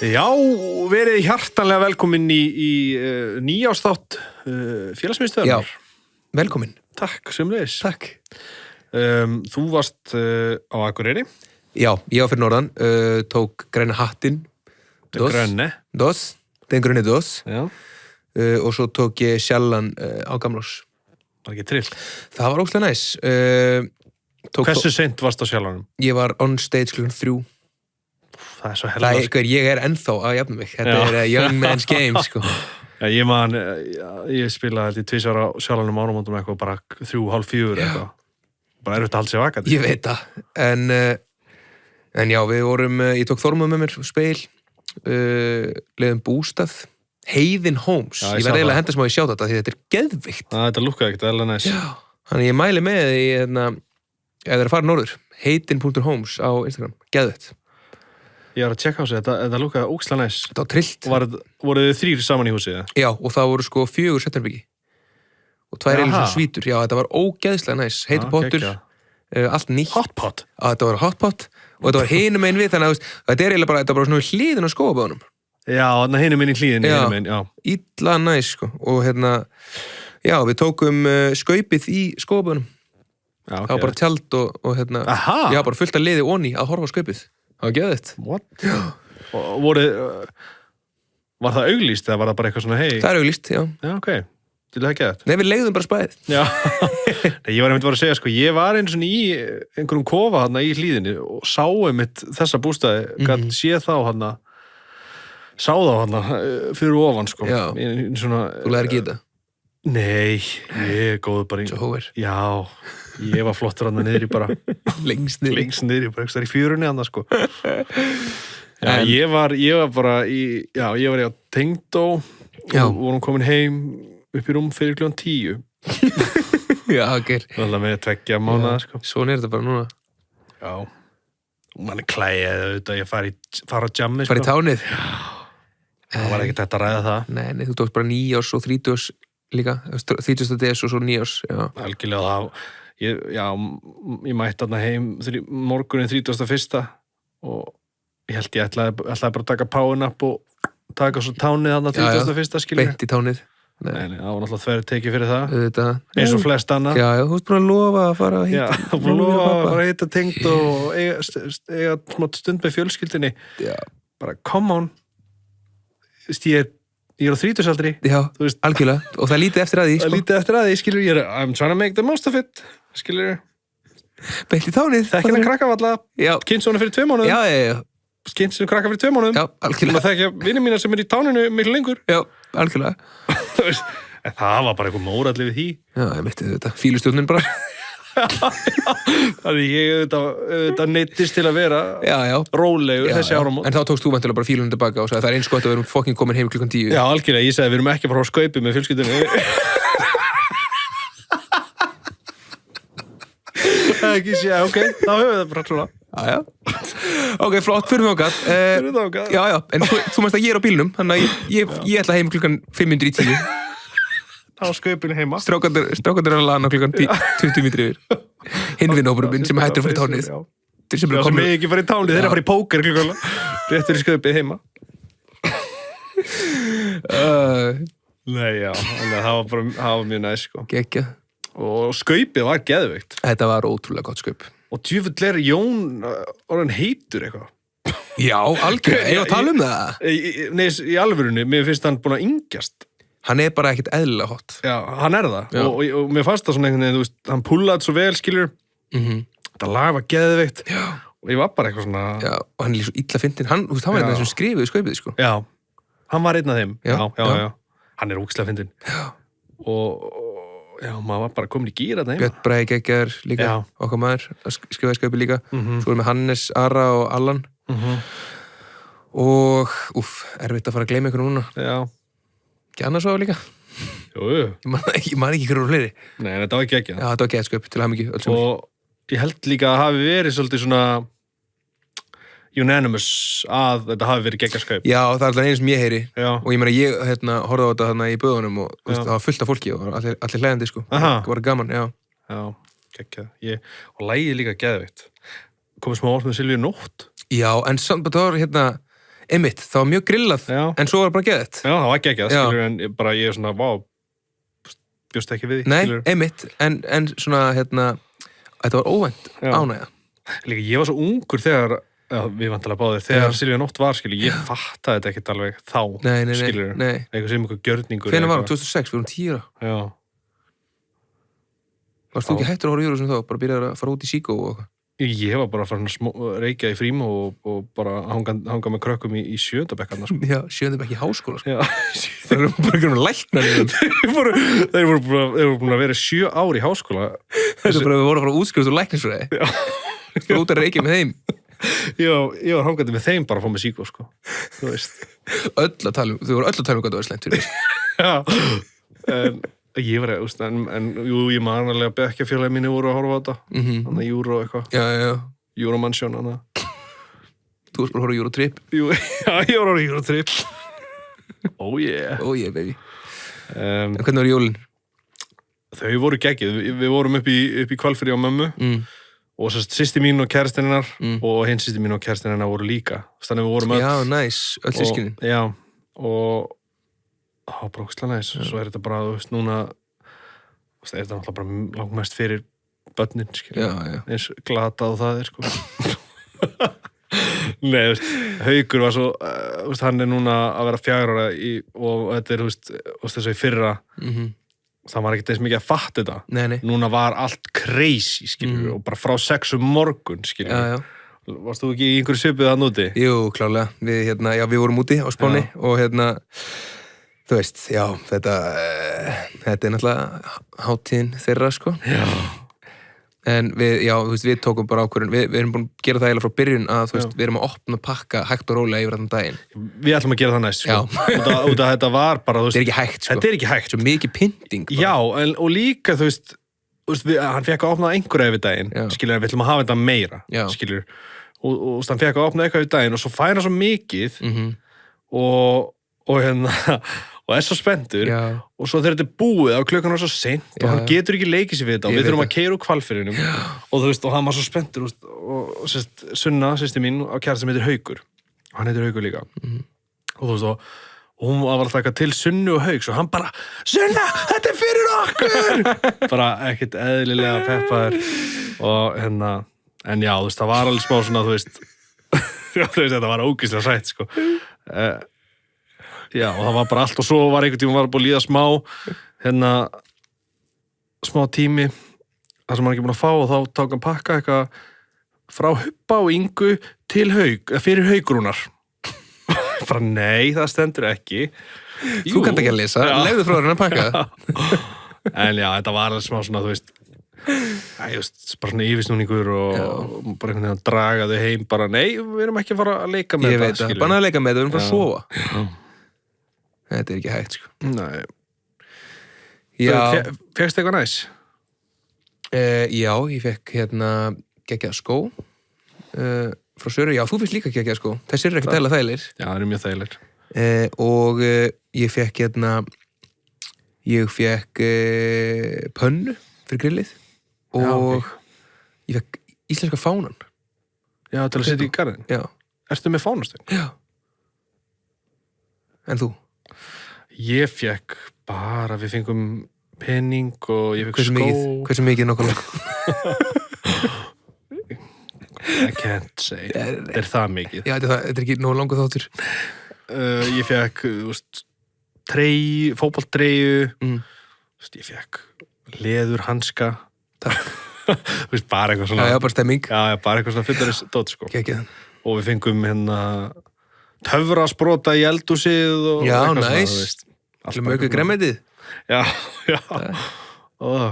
Já, verið hjartanlega velkomin í nýjársþátt félagsmiðstöðunar. Já, velkomin. Takk, sömuleiðis. Takk. Þú varst á Akureyri. Já, ég var fyrir norðan, tók græna hattinn. Grönne. Den grønne dos. Já. Og svo tók ég sjallan á Gamlós. Var ekki trill. Það var óslega næs. Hversu seint varst á Sjallanum? Ég var on stage klukkan 3. Það svo hella. Ég er ennþá að jafna mig. Þetta er young man's game, sko. Já, ég spilaði held í 2 ára á Sjallanum ánumóndum eitthvað, bara 3,5-4 eitthvað. Bara erfitt að halda sér vakandi. Ég veit það. En já, við vorum, ég tók Þormóð með mér, speil, leiðum bústað, Heiðin Homes. Já, ég verði eiginlega að henda smá í sjátt þetta, því þetta er geðvikt. Þetta lúkkaði ekkert, eða næs. Já, þannig ég mæli með því, ef það er að fara norður, heitin.homes á Instagram, geðvikt. Ég var að tjekka á sig, þetta lúkkaði ókslega næs. Þetta var trillt. Voruð þið 3 saman í húsið? Já, og það voru sko 4 setjarbyggi. Og 2 einu svona svítur. Já, þetta var ógeðslega næs. Heitur pottur, allt nýtt. Hot pot? Já, þetta var hot pot. Og þetta var hinum einn við, þannig að þetta er eiginlega bara, þetta var svona við hliðin á skóaböðunum. Já, þannig hinum inn í hlíðinni, hinum inn, já. Illa næs, sko. Og já, við tókum skaupið í skóaböðunum. Já, það var bara tjald og já, bara fullt að liði onni að horfa á skaupið. Það var geðvikt. What? Já. Og var það auglýst eða var það bara eitthvað svona, hei? Það er auglýst, já. Já, ok. Til það geðvikt. Nei, við leigðum bara spæðið. Já. Nei, ég var einmitt að segja, sko, ég var einu svona í einhverjum kofa þarna í hlíðinni og sá einmitt þessa bústaði, gat séð þá þarna, sá þá þarna fyrir ofan, sko. Já. Svona, þú lærir ekki þetta? Nei, ég er góð bara í... Svo hóver. Já, ég var flottur hann niður í bara... Lengst niður í bara, ekki þar í fjörunni hann, sko. Já, ég var bara í... Já, ég var í á Tengdó og vorum komin heim upp í rúm fyrir klukkan 10. Já, ok. Alltaf með 2 mánaða, sko. Svona er þetta bara núna. Já. Og mann er klæðið auðvitað, ég fara á jammi, sko. Fara í tánið. Það var ekkert hægt að ræða það. Nei, þú tókst bara 9 árs og 30 árs líka. 30. des og svo 9 árs, já. Algjörlega það. Ég mætti þarna heim morgunin 31. Og ég held ég ætlaði bara að taka power nap og taka svo tánið þarna 31. skilur. Beint í tánið. Nei, það var náttúrulega þverju tekið fyrir það. Þetta. Eins og flest annað. Já, þú veist bara að lofa að fara að hitta. Já, þú búin að lofa að fara að hitta Tengd og eiga smá stund með fjölskyldinni. Já. Bara, come on. Ég er á 30-aldri. Já, algjörlega. Og það lítið eftir að því, sko. Það lítið eftir að því, skilur. I'm trying to make the most of it, skilur. Beint í tánið. Þekkja með krakkavalla. Já. Kynsónu fyrir 2 mánuðum. Já. Kynsónu krakka fyrir 2 mánuðum. Já, algjörlega. Það þekkja vinir mína sem er í táninu miklu lengur. Já, algjörlega. En það var bara eitthvað móralli við því. Já, ég meitti þetta. Fílustjórnin bara. Þannig ég auðvitað neittist til að vera rólegur þessi áramót. En þá tókst þú vantilega bara fílunum tilbaka og sagði það er eins gott að við erum fucking komin heim klukkan 10. Já, algjörlega, ég sagði við erum ekki að fara á skaupi með fjölskyldunni. Ekki sé, ok, þá höfum við það bara svona. Já. Ok, flott, fyrir mig ákvæð. Já, en þú mæst að ég er á bílnum, þannig að ég ætla heim klukkan 5:10. Á skaupinu heima. Strákandur er að lana klukkan 20 mítri yfir. Hinvinópurum minn sem hættir að fara í tánið. Sem ekki fara í tánið, þeir eru að fara í póker klukkan. Réttur í skaupið heima. Nei, já, það var mjög næs, sko. Geggjað. Og skaupið var geðveikt. Þetta var ótrúlega gott skaup. Og djöfull er Jón orðinn heitur eitthvað. Já, algjörlega. Ég var að tala um það. Nei, í alvörunni, mér finnst hann búin að yngjast. Hann er bara ekkert eðlilega hot. Já, hann er það. Og mér fannst það svona einhvern veginn, þú veist, hann pullaði svo vel, skilur. Þetta lag var geðveikt. Já. Og ég var bara eitthvað svona... Já, og hann er líka svo illa fyndinn. Hann var einn af þessum skrifuðu skaupið, sko. Já, hann var einn af þeim. Já. Hann er ógeðslega fyndinn. Já. Já, maður var bara komin í gír að það heima. Björn Bragi geggjar líka, okkar maður, skrifaði skaupið líka. Svo erum við Hannes, Ara og Allan. Og, erfitt að fara að gleyma ykkur núna. Já. Ekki annars á líka. Jú. Ég man ekki hverju fleiri. Nei, en þetta var geggjað. Já, þetta var geggjað skaup, til hamingju. Og ég held líka að hafi verið svolítið svona unanimous að þetta hafi verið geggjað skaup. Já, það er alltaf einu sem ég heyri. Já. Og ég meina, ég horfði á þetta þarna í böðunum og það var fullt af fólki og allir hlæðandi, sko. Það var gaman, já. Já, geggjað. Og lagið líka geðveikt. Komið smá orð með Silvíu Nótt. Já, en samt það var einmitt, það var mjög grillað, en svo var bara geðið. Já, það var geggjað, skilur, en ég er svona, bjóst ekki við því, skilur. Nei, einmitt, en svona, þetta var óvænt ánægja. Líka, ég var svo ungur þegar, við vantilega báðir, þegar Silvía Nótt var, skilur, ég fattaði þetta ekkert alveg þá, skilur, eitthvað sem eitthvað gjörningur. Hvenær var 2006, við vorum 10 ára. Já. Varst þú ekki hættur að horfa Eurovision þá, bara byrjaði að fara út í síkó og eitthvað? Ég var bara að fara reykja í fríma og bara hanga með krökkum í 7. bekkarna, sko. Já, 7. bekk í háskóla, sko. Já. Það eru bara ekki um læknar. Þeir voru búin að vera 7 ár í háskóla. Þetta er bara að við vorum að fara að útskrifast úr læknisfræði. Já. Bara út að reykja með þeim. Ég var hangandi með þeim bara að fá með síkó, sko. Þú veist. Þau voru öll að tala um hvað það var slæmt fyrir þess. Já. Ég var ég man alveg að bekkjafélagi mínu voru að horfa á þetta. Þannig að Euro eitthvað. Já. Euromansion, þannig. Þú varst bara að horfa á Eurotrip. Já, ég var að horfa á Eurotrip. Oh yeah. Oh yeah, baby. En hvernig var jólin? Þau voru geggjuð. Við vorum upp í Hvalfirði á mömmu. Og svo systir mín og kærastinn hennar og hinn systir mín og kærastinn hennar voru líka. Þannig við vorum öll. Já, næs. Öll systkinin. Já, og það var bara ógeðslega næs. Svo er þetta bara, þú veist, núna er þetta náttúrulega bara langmest fyrir börnin, skilja. Já. Eins glatað og það sko. Nei, þú veist, Haukur var svo, þú veist, hann er núna að vera 4 ára og þetta er, þú veist, þess að í fyrra, það var ekkert eins mikið að fatta þetta. Nei. Núna var allt crazy, skilja, og bara frá 6 morgun, skilja. Já. Varst þú ekki í einhverju svipuð þarna úti? Jú, klárlega. Við vorum úti á Spáni og þú veist, já, þetta er náttúrulega hátíðin þeirra, sko. Já. En við tókum bara ákvörðun, við erum búin að gera það eiginlega frá byrjun að, þú veist, við erum að opna pakka hægt og rólega yfir þarna daginn. Við ætlum að gera það næst, sko. Út af þetta var bara, þú veist. Þetta er ekki hægt, sko. Þetta er ekki hægt. Svo mikið pynting. Bara. Já, og líka, þú veist, hann fekk að opna einhverja yfir daginn, skilur, við ætlum að hafa þetta meira, skilur. Og hann fekk að opna eitthvað yfir daginn og svo færa svo mikið og er svo spenntur og svo þegar þetta er búið á klukkan var svo seint og hann getur ekki leikið sér við þetta og við þurfum að keyra úr Hvalfirðinum og þú veist, og hann var svo spenntur og sérst, Sunna, systir mín á kærast sem heitir Haukur og hann heitir Haukur líka og þú veist, og hún var að taka til Sunnu og Hauks og hann bara, Sunna, þetta er fyrir okkur bara ekkert eðlilega peppaður og en já, þú veist, það var alveg smá svona, þú veist þetta var ógeðslega sætt, sko já, og það var bara allt og svo var einhvern tíma var búin að líða smá tími þar sem hann ekki búin að fá og þá tók hann pakka eitthvað frá Hubba og Ingu til fyrir Haugrúnar bara nei, það stendur ekki Þú kannt ekki að lesa, legðu frá hann að pakka en já, þetta var alveg smá svona, þú veist bara svona yfirsnúningur og bara einhvern veginn að draga þau heim bara nei, við erum ekki að fara að leika með þetta Ég veit það, bara að leika með þetta, við erum bara að sofa Þetta er ekki hægt, sko. Nei. Já. Fékkstu eitthvað næs? Já, ég fekk geggjaða skó frá Söru. Já, þú fékkst líka geggjaða skó. Þessir eru ekki þægilega þægilegir. Já, það eru mjög þægilegir. Og ég fekk pönnu fyrir grillið og ég fekk íslenska fánan. Já, til að setja í garðin? Já. Ertu með fánastöng? Já. En þú? Ég fekk bara, við fengum pening og ég fekk skó. Hversu mikið nokkulega? I can't say. Þetta er það mikið. Já, þetta er ekki nógu langur þáttur. Ég fekk, þú veist, fótbolttreyju. Ég fekk leðurhanska. Takk. Þú veist, bara eitthvað svona. Já, bara stemming. Já, bara eitthvað svona fullarins dót, sko. Gekkið. Og við fengum töfrasprota í eldhúsið og já, næs. Alltaf mjög gremmetið. Já.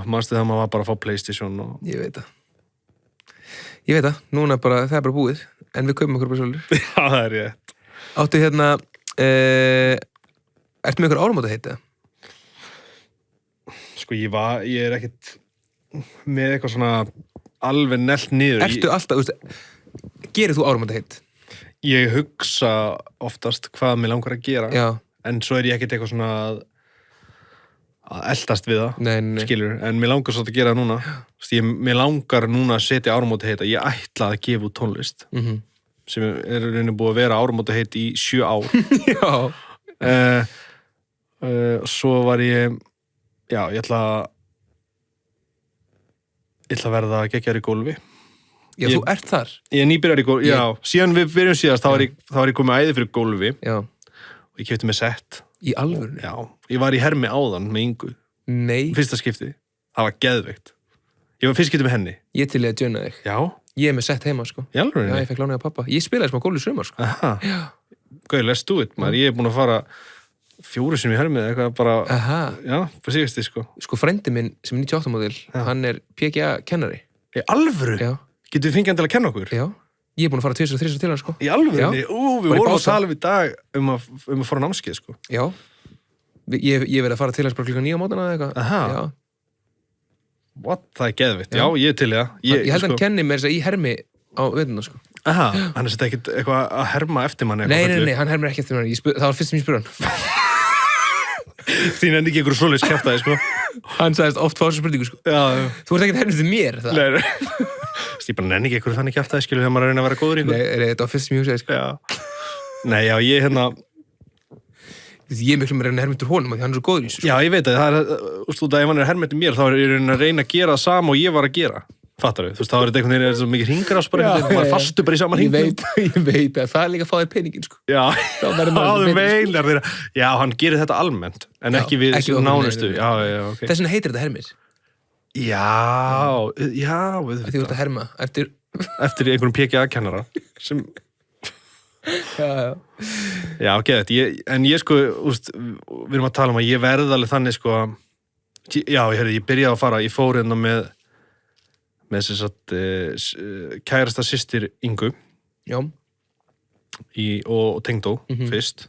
Manstu þegar maður var bara að fá PlayStation og... Ég veit það. Núna bara, það er bara búið. En við kaupum okkur bara svolítið. Já, það er rétt. Áttu ertu með ykkur áramóta heita? Sko, ég er ekkert með eitthvað svona alveg nellt niður. Ertu alltaf, gerir þú áramóta heit? Ég hugsa oftast hvað mér langar að gera en svo er ég ekkert eitthvað svona að eldast við það skilur, en mér langar svolítið að gera það núna mér langar núna að setja áramóti heita ég ætla að gefa út tónlist sem rauninni búið að vera áramótaheit í 7 ár. Já. Svo var ég ætla að verða geggjari í gólfi. Já, þú ert þar. Ég nýbyrjar í gólfi, já. Síðan við byrjum síðast, þá var ég komið æði fyrir gólfi. Já. Og ég keypti mig sett. Í alvörunni? Já. Ég var í hermi áðan með Ingu. Nei. Fyrsta skipti. Það var geðveikt. Ég var fyrst skipti með henni. Ég til að djöna þig. Já. Ég með sett heima, sko. Í alvörunni? Já, ég fekk lánaði af pappa. Ég spilaði smá gólf í sumar, sko. Aha. Já. Gauð, let's do it, maður. Ég búin að fara 4 sinnum í hermið, eitthvað bara... Aha. Já, på síðasti, sko. Sko, frendi minn, sem er 98 módel, hann er PGA-kennari. Í alvöru? Já. Getur þið fengið til að kenna okkur? Já. Ég er búin að fara 2 og 3 til hann, sko. Í alvörunni? Við vorum að tala í dag að fara námskeið, sko. Já. Ég verið að fara til hans bara klukkan 9 á mótana eða eitthvað. Aha. Já. What? Það geðvitt. Já, ég til það. Ég held að hann kenni mér þess að í hermi á veituna, sko. Aha, hann er þetta ekkert eitthvað að herma eftir manni? Nei, hann hermir ekki eftir manni. Það var fyrst sem ég spurði hann. Þín er ekki einhverju svoleiðis kjaftaði, sko. Hann sagðist oft fá þessu spurningu, sko. Já. Þú ert ekkert hermið til mér, það. Nei. Ég bara nenni ekki einhverju þannig kjaftaði, skilur, þegar maður er að reyna að vera góður í einhverju. Nei, þetta var fyrst sem ég hugsaði, sko. Já. Nei, já, ég Ég er miklu meira hermið til honum, því hann er svo góður í þessu, sko. Já, ég veit að það er, ef hann er hermið til mér, þá er ég að reyna að gera það sama og ég var að gera. Fattar við? Þú veist, þá er þetta einhvern veginn svo mikið hringrás bara, maður er fastu bara í saman hringnum. Ég veit að það er líka að fá þér peningin, sko. Já, þú meinar þeirra. Já, hann gerir þetta almennt, en ekki við nánustu. Já, ok. Þess vegna heitir þetta hermir. Já. Því þú ert að herma eftir einhverjum PGA-kennara sem... Já, geðvægt. En ég sko, úst, við erum að tala um að ég verði alveg þannig, sko, já, ég byrjaði að fara, ég fór hérna með þess að kærasta systir Ingu. Já. Og tengdó fyrst.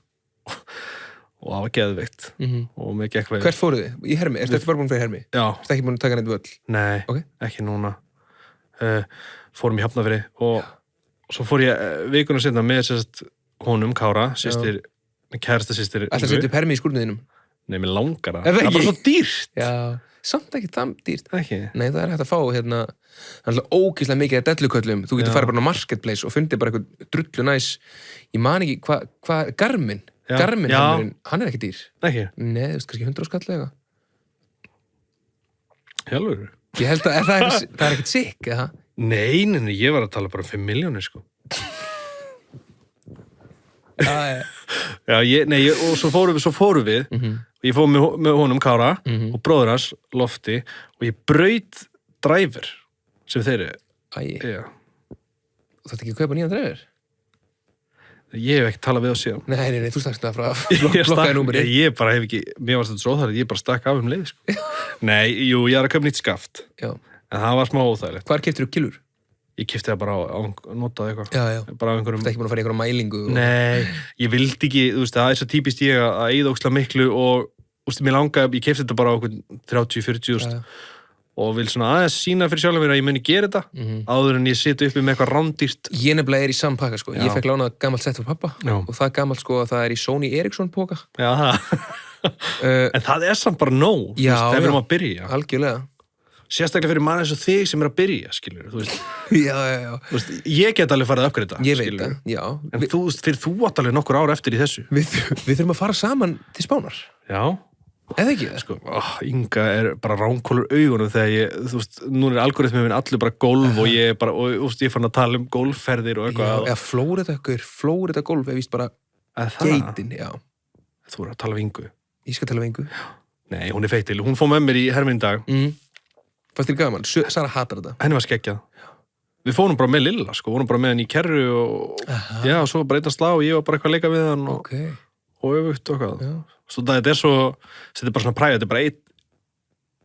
Og það var geðveikt. Og með gekk veið. Hvert fóruð þið? Í hermi? Ertu bara búin fyrir hermi? Já. Ertu ekki búin að taka neitt völl? Nei, okay. Ekki núna. Fórum í Hafnarfirði og svo fór ég vikuna seinna með þess að honum, Kára, systir, kærasta systir Ingu. Ætla að setja upp hermi í skúrnuðinum? Nei, mér langar það. Það er bara svo dýrt. Já, samt ekki það dýrt. Ekki. Nei, það er hægt að fá hérna, það er alltaf ógeðslega mikið að delluköllum. Þú getur farið bara á Marketplace og fundið bara eitthvað drullu næs. Ég man ekki, hvað Garmin? Garmin hermurinn, hann er ekki dýr. Ekki? Nei, þú veist, kannski 100 skall eða. Hjálfur? Ég held að það er ekkert sikk, eða? Nei, ég var að tala bara 5 milljónir, sko. Og svo fórum við og ég fór með honum Kára og bróður hans Lofti og ég braut dræfur sem þeir eru. Já. Þú þarft ekki að kaupa nýjan dræfur? Ég hef ekki talað við á síðan. Nei, þú stakst það frá blokkaði númeri. Ég bara hef ekki, mér var þetta svo óþægilegt, ég bara stakk af leið, sko. Nei, jú, ég er að kaupa nýtt skaft. Já. En það var smá óþægilegt. Hvar keyptir þú kilur? Ég keypti það bara notaði eitthvað. Já. Bara á einhverjum... Þú ert ekki búin að fara í einhverjum mælingu? Nei, ég vildi ekki, þú veist, það er svo típist ég að eyða ógeðslega miklu og, þú veist, mér langaði, ég keypti þetta bara á 30-40 og vil svona aðeins sína fyrir sjálf mér að ég muni gera þetta áður en ég siti uppi með eitthvað rándýrt. Ég nefnilega er í sampakka, sko. Ég fekk lánað gamalt sett fyrir pappa og það gamalt, sko, að það er í Sony Ericsson póka. Já, en það er samt bara nóg, þú veist, ef við erum að byrja. Algjörlega. Sérstaklega fyrir mann eins og þig sem er að byrja, skilur, þú veist. Já. Þú veist, ég get alveg farið að uppgreita, ég veit það, já. En þú átt alveg nokkur ár eftir í þessu. Við þurfum að fara saman til Spánar. Já. Eða ekki það? Sko, Inga er bara ránkólur augunum þegar þú veist, nú er algoritmið minn allir bara golf og ég er bara, og þú veist, ég fann að tala um golfferðir og eitthvað. Já, Flórida golf er víst bara geitin, já. Þú er að tala við Ingu. Ég skal tala við Ingu. Nei, hún er feitil. Hún fór með mér í herminn dag. Fannst þér gaman? Sara hatar þetta. Henni var skeggjað. Við fórum bara með Lilla, sko. Vorum bara með hann í kerru og já, og svo bara einn að slá og ég var bara eitthvað að leika við hann og öfugt og eitthvað. Svo þetta er bara svona præði, þetta er bara einn,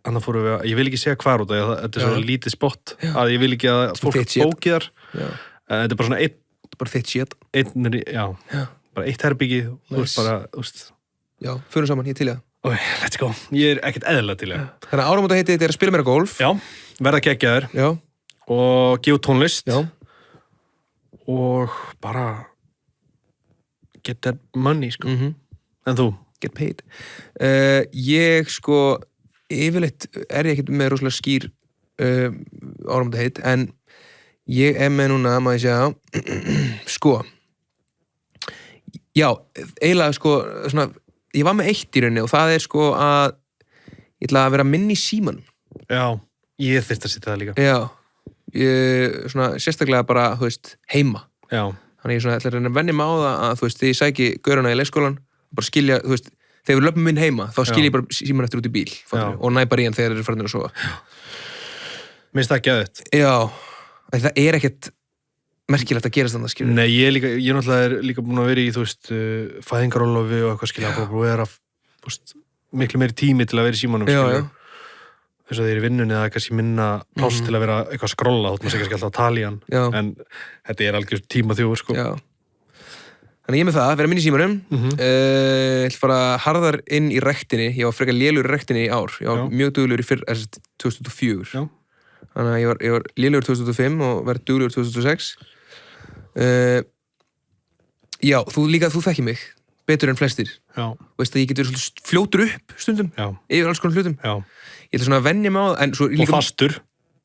annað fórum við að, ég vil ekki segja hvar út af því að þetta er svo lítið spott, að ég vil ekki að fólk bóki þar. Þetta er bara svona einn. Bara þitt shit. Já. Bara eitt herbyggi, þú veist bara, þú veist. Já, förum saman, ég til það. Let's go. Ég er ekkert eðlilega til það. Þannig að áramótaheitið þetta er að spila meira golf. Já, verða geggjaður. Já. Og gefa tónlist. Já. Og bara get that money, sko. En þú? Get paid. Ég, sko, yfirleitt er ég ekkert með rosalega skýr áramótaheit, en Ég með núna, maður sjá, sko, já, eiginlega sko, svona, ég var með eitt í rauninni og það sko að ég ætla að vera minni í símanum. Já, ég þyrst að sitja það líka. Já, ég, svona, sérstaklega bara, þú veist, heima. Já. Þannig ég svona ætla að venja mig á það að, þú veist, þegar ég sæki gaurana í leikskólan, bara skilja, þú veist, þegar við löpum minn heima, þá skilja ég bara síman eftir út í bíl, og næ bara í hann þegar þeir eru farinir að sofa. Mér finnst það geðvægt. Já, það ekkert merkilegt að gerast þannig, skilur. Nei, ég náttúrulega líka búin að vera í, þú veist, fæðingarólofi og eitthvað, skilja, bara búin að vera, þú veist, miklu meiri tími til að vera í símanum, skilja. Þess að þeir eru í vinnunni eða kannski minna pláss til að vera eitthvað að skrolla, þótt maður sé kannski alltaf að tala í hann. En þetta algjör tímaþjófur, sko. Já. Þannig ég með það, vera minni í símanum. Ég ætla fara harðar inn í rektinni. Ég var frekar lélugur í rektinni í ár. Ég var mjög duglegur í 2004. Já. Þannig að ég var lélugur 2005 og verið duglegur 2006. Já, þú þekkir mig betur en flestir. Já. Veist að ég get verið svolítið fljótur upp stundum. Já. Yfir alls konar hlutum. Já. Ég ætla svona að venja mig á það. Og fastur.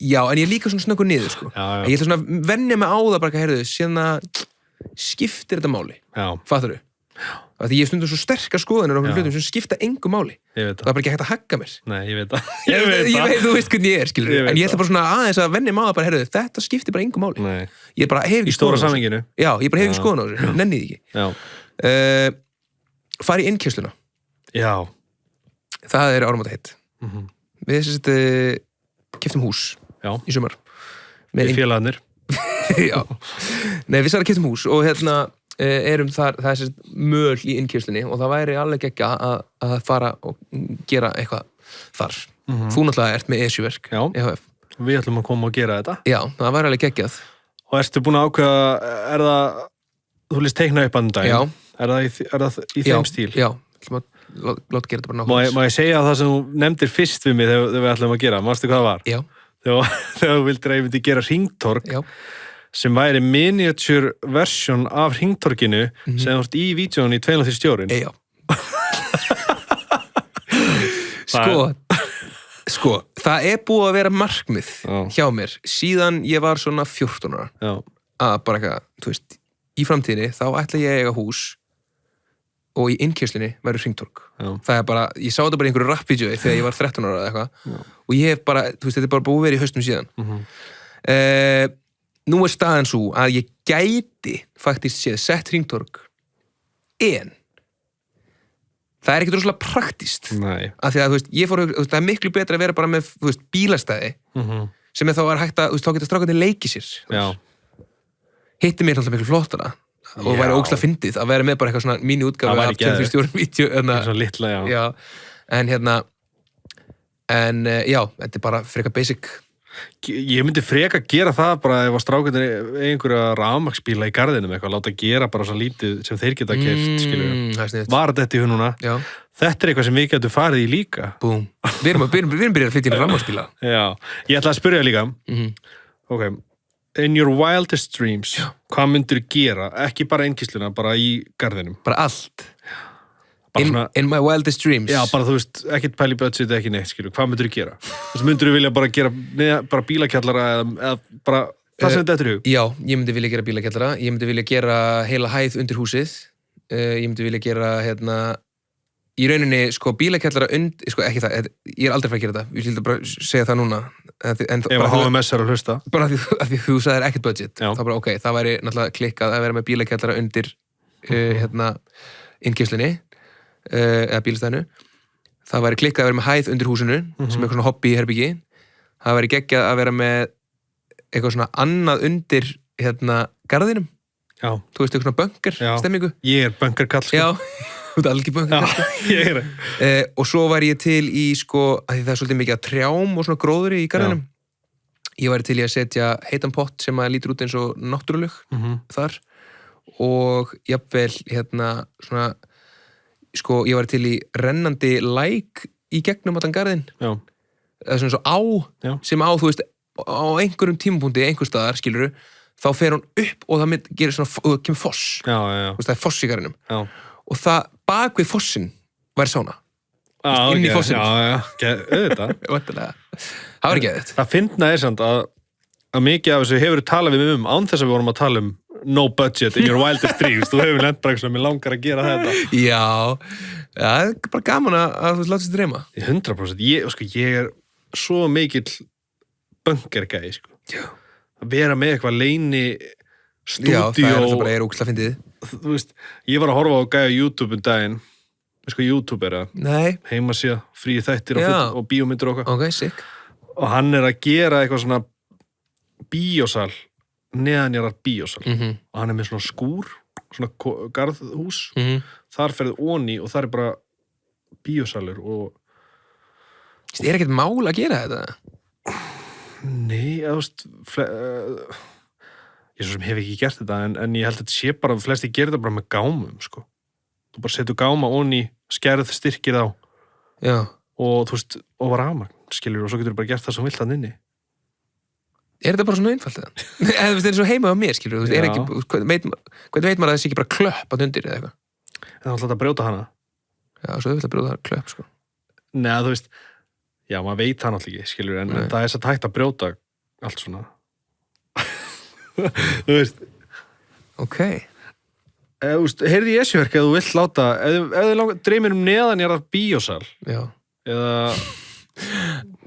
Já, en ég líka svona snöggur niður, sko. Já. Ég ætla svona að venja mig á það bara, heyrðu, síðan að skiptir þetta máli. Já. Fattar þú? Já. Því ég stundum svo sterkar skoðanir á okkur hlutum sem skipta engu máli. Ég veit það. Það bara ekki hægt að hagga mér. Nei, ég veit það. Ég veit, þú veist hvernig ég skilur. En ég ætla bara svona aðeins að venja mig á það bara, heyrðu, þetta skiptir bara engu máli. Nei. Ég bara hef ekki skoðan á þessu. Í stóra samhenginu. Já, ég bara hef ekki skoðan á þessu. Nennið ekki. Já. Fari í innkeysluna. Já. Það áramótaheitt. Við keyptum hús í sumar. Í félagarnir. Já. Nei, við keyptum hús og erum þar, það sérst möl í innkeyslunni og það væri alveg ekki að fara og gera eitthvað þar. Þú náttúrulega ert með ESU-verk. Já. EHF. Við ætlum að koma og gera þetta. Já, það væri alveg geggjað. Og ertu búin að ákveða, þú lýst teikna upp annan daginn? Já. Er það í þeim stíl? Já, láta gera þetta bara nákvæmlega. Má ég segja það sem þú nefndir fyrst við mig þegar við ætlum að gera? Manstu hvað það var? Já. Þegar þú vildir að ég myndi gera hringtorg sem væri miniature version af hringtorginu sem þú ert í vídeónu í 2-3 stjórin. Já. Sko, það búið að vera markmið hjá mér síðan ég var svona 14 ára. Já. Að bara eitthvað, þú veist, í framtíðinni þá ætla ég að eiga hús og í innkeyslunni verður hringtorg. Það bara, ég sá þetta bara í einhverju rap-vídeói þegar ég var 13 ára eða eitthvað og ég hef bara, þú veist, þetta bara búið verið í haustum síðan. Nú staðan svo að ég gæti faktisk séð sett hringtorg en það ekkert rosalega praktískt. Nei. Af því að, þú veist, það miklu betra að vera bara með, þú veist, bílastæði sem þá var hægt að, þú veist, þá geta strákarnir leikið sér. Já. Hitti mér alltaf miklu flottara og væri ógeðslega fyndið að vera með bara eitthvað svona mínu-útgáfu af 2-3 stjórn vídeo. Svona litla, já. Já. En já, þetta bara frekar basic. Ég myndi freka gera það bara ef að strákarnir einhverja rafmagnsbíla í garðinum eitthvað, láta gera bara svo lítið sem þeir geta keypt, skilur. Var þetta í húnuna? Já. Þetta eitthvað sem við getum farið í líka. Búm. Við erum byrjað að flytja inn rafmagnsbíla. Já. Ég ætla að spyrja líka. Ok. In your wildest dreams, hvað myndir gera? Ekki bara innkeysluna, bara í garðinum. Bara allt. In my wildest dreams. Já, bara þú veist, ekkert pæli budget, ekki neitt, skilur. Hvað myndir þú gera? Þess myndir þú vilja bara gera bara bílakjallara eða bara það sem þetta er hug? Já, ég myndi vilja gera bílakjallara. Ég myndi vilja gera heila hæð undir húsið. Ég myndi vilja gera, í rauninni, sko, bílakjallara sko, ekki það, ég aldrei fæ að gera þetta. Ég vil bara segja það núna. Ef að HMS að hlusta. Bara af því þú sagðir ekkert budget. Já. Þá bara, ok, það væri náttúrulega klikkað að vera með bílakjallara undir, innkeyslunni. Eða bílastæðinu. Það væri klikkað að vera með hæð undir húsinu sem eitthvað svona hobby í herbyggi. Það væri geggjað að vera með eitthvað svona annað undir garðinum. Já. Þú veist, eitthvað svona bunker stemmingu. Ég er bunkerkall, sko. Já, þú ert alveg bunkerkall. Já, ég er það. Og svo væri ég til í, sko, að því það er svolítið mikið að trjám og svona gróðri í garðinum. Ég væri til í að setja heitan pott sem að lítur út eins og náttúrulög þar og jafnvel, svona sko, ég var til í rennandi læk í gegnum allan garðinn. Já. Það er svona svo á sem á, þú veist, á einhverjum tímapunkti, einhver staðar, skilurðu, þá fer hún upp og það gerir svona, og það kemur foss. Já. Þú veist, það er foss í garðinum. Já. Og það, bak við fossin, væri sána. Inn í fossin. Já, auðvitað. Það var ekki eða þetta. Það fyndna samt að að mikið af þessu hefur talað við án þess að við vorum að tala no budget in your wildest dreams, þú hefur lent bara eitthvað mér langar að gera þetta. Já, það er bara gaman að þú láta sér dreyma. 100%, ég svo mikill bunkergæi, Já. Að vera með eitthvað leyni stúdíó. Já, það er bara ógeðslega fyndið. Þú veist, ég var að horfa á gæja YouTube daginn, YouTube Nei. heimasíða, fríi þættir og bíómyndir og eitthvað. Ok, sick. Og hann að gera eitthvað svona bíósal, neðanjarðar bíósal. Og hann með svona skúr, svona garðhús, þar ferði onni og þar bara bíósalur og... Er ekkert mál að gera þetta? Nei, þú veist, ég svo sem hef ekki gert þetta, en ég held að þetta sé bara að flesti gera þetta bara með gámum, sko. Þú bara setur gáma onni, skerð styrkir á. Já. Og þú veist, og var rafmagn, skilur, og svo getur þú bara gert það sem vilt hann inni. Er þetta bara svona einfalt það? Eða þú veist, það er svo heima á mér, skilur, þú veist, hvernig veit maður að það sé ekki bara klöpp að undir eða eitthvað? En þá ætla þetta að brjóta hana. Já, svo auðvitað að brjóta hana klöpp, sko. Nei, þú veist, já, maður veit hann alltaf ekki, skilur, en það er satt hægt að brjóta allt svona. Þú veist. Ok. Þú veist, heyrði í Esjuverk að þú vilt láta, ef þið dreymir neðanjarðar bíósal. Já. Eða...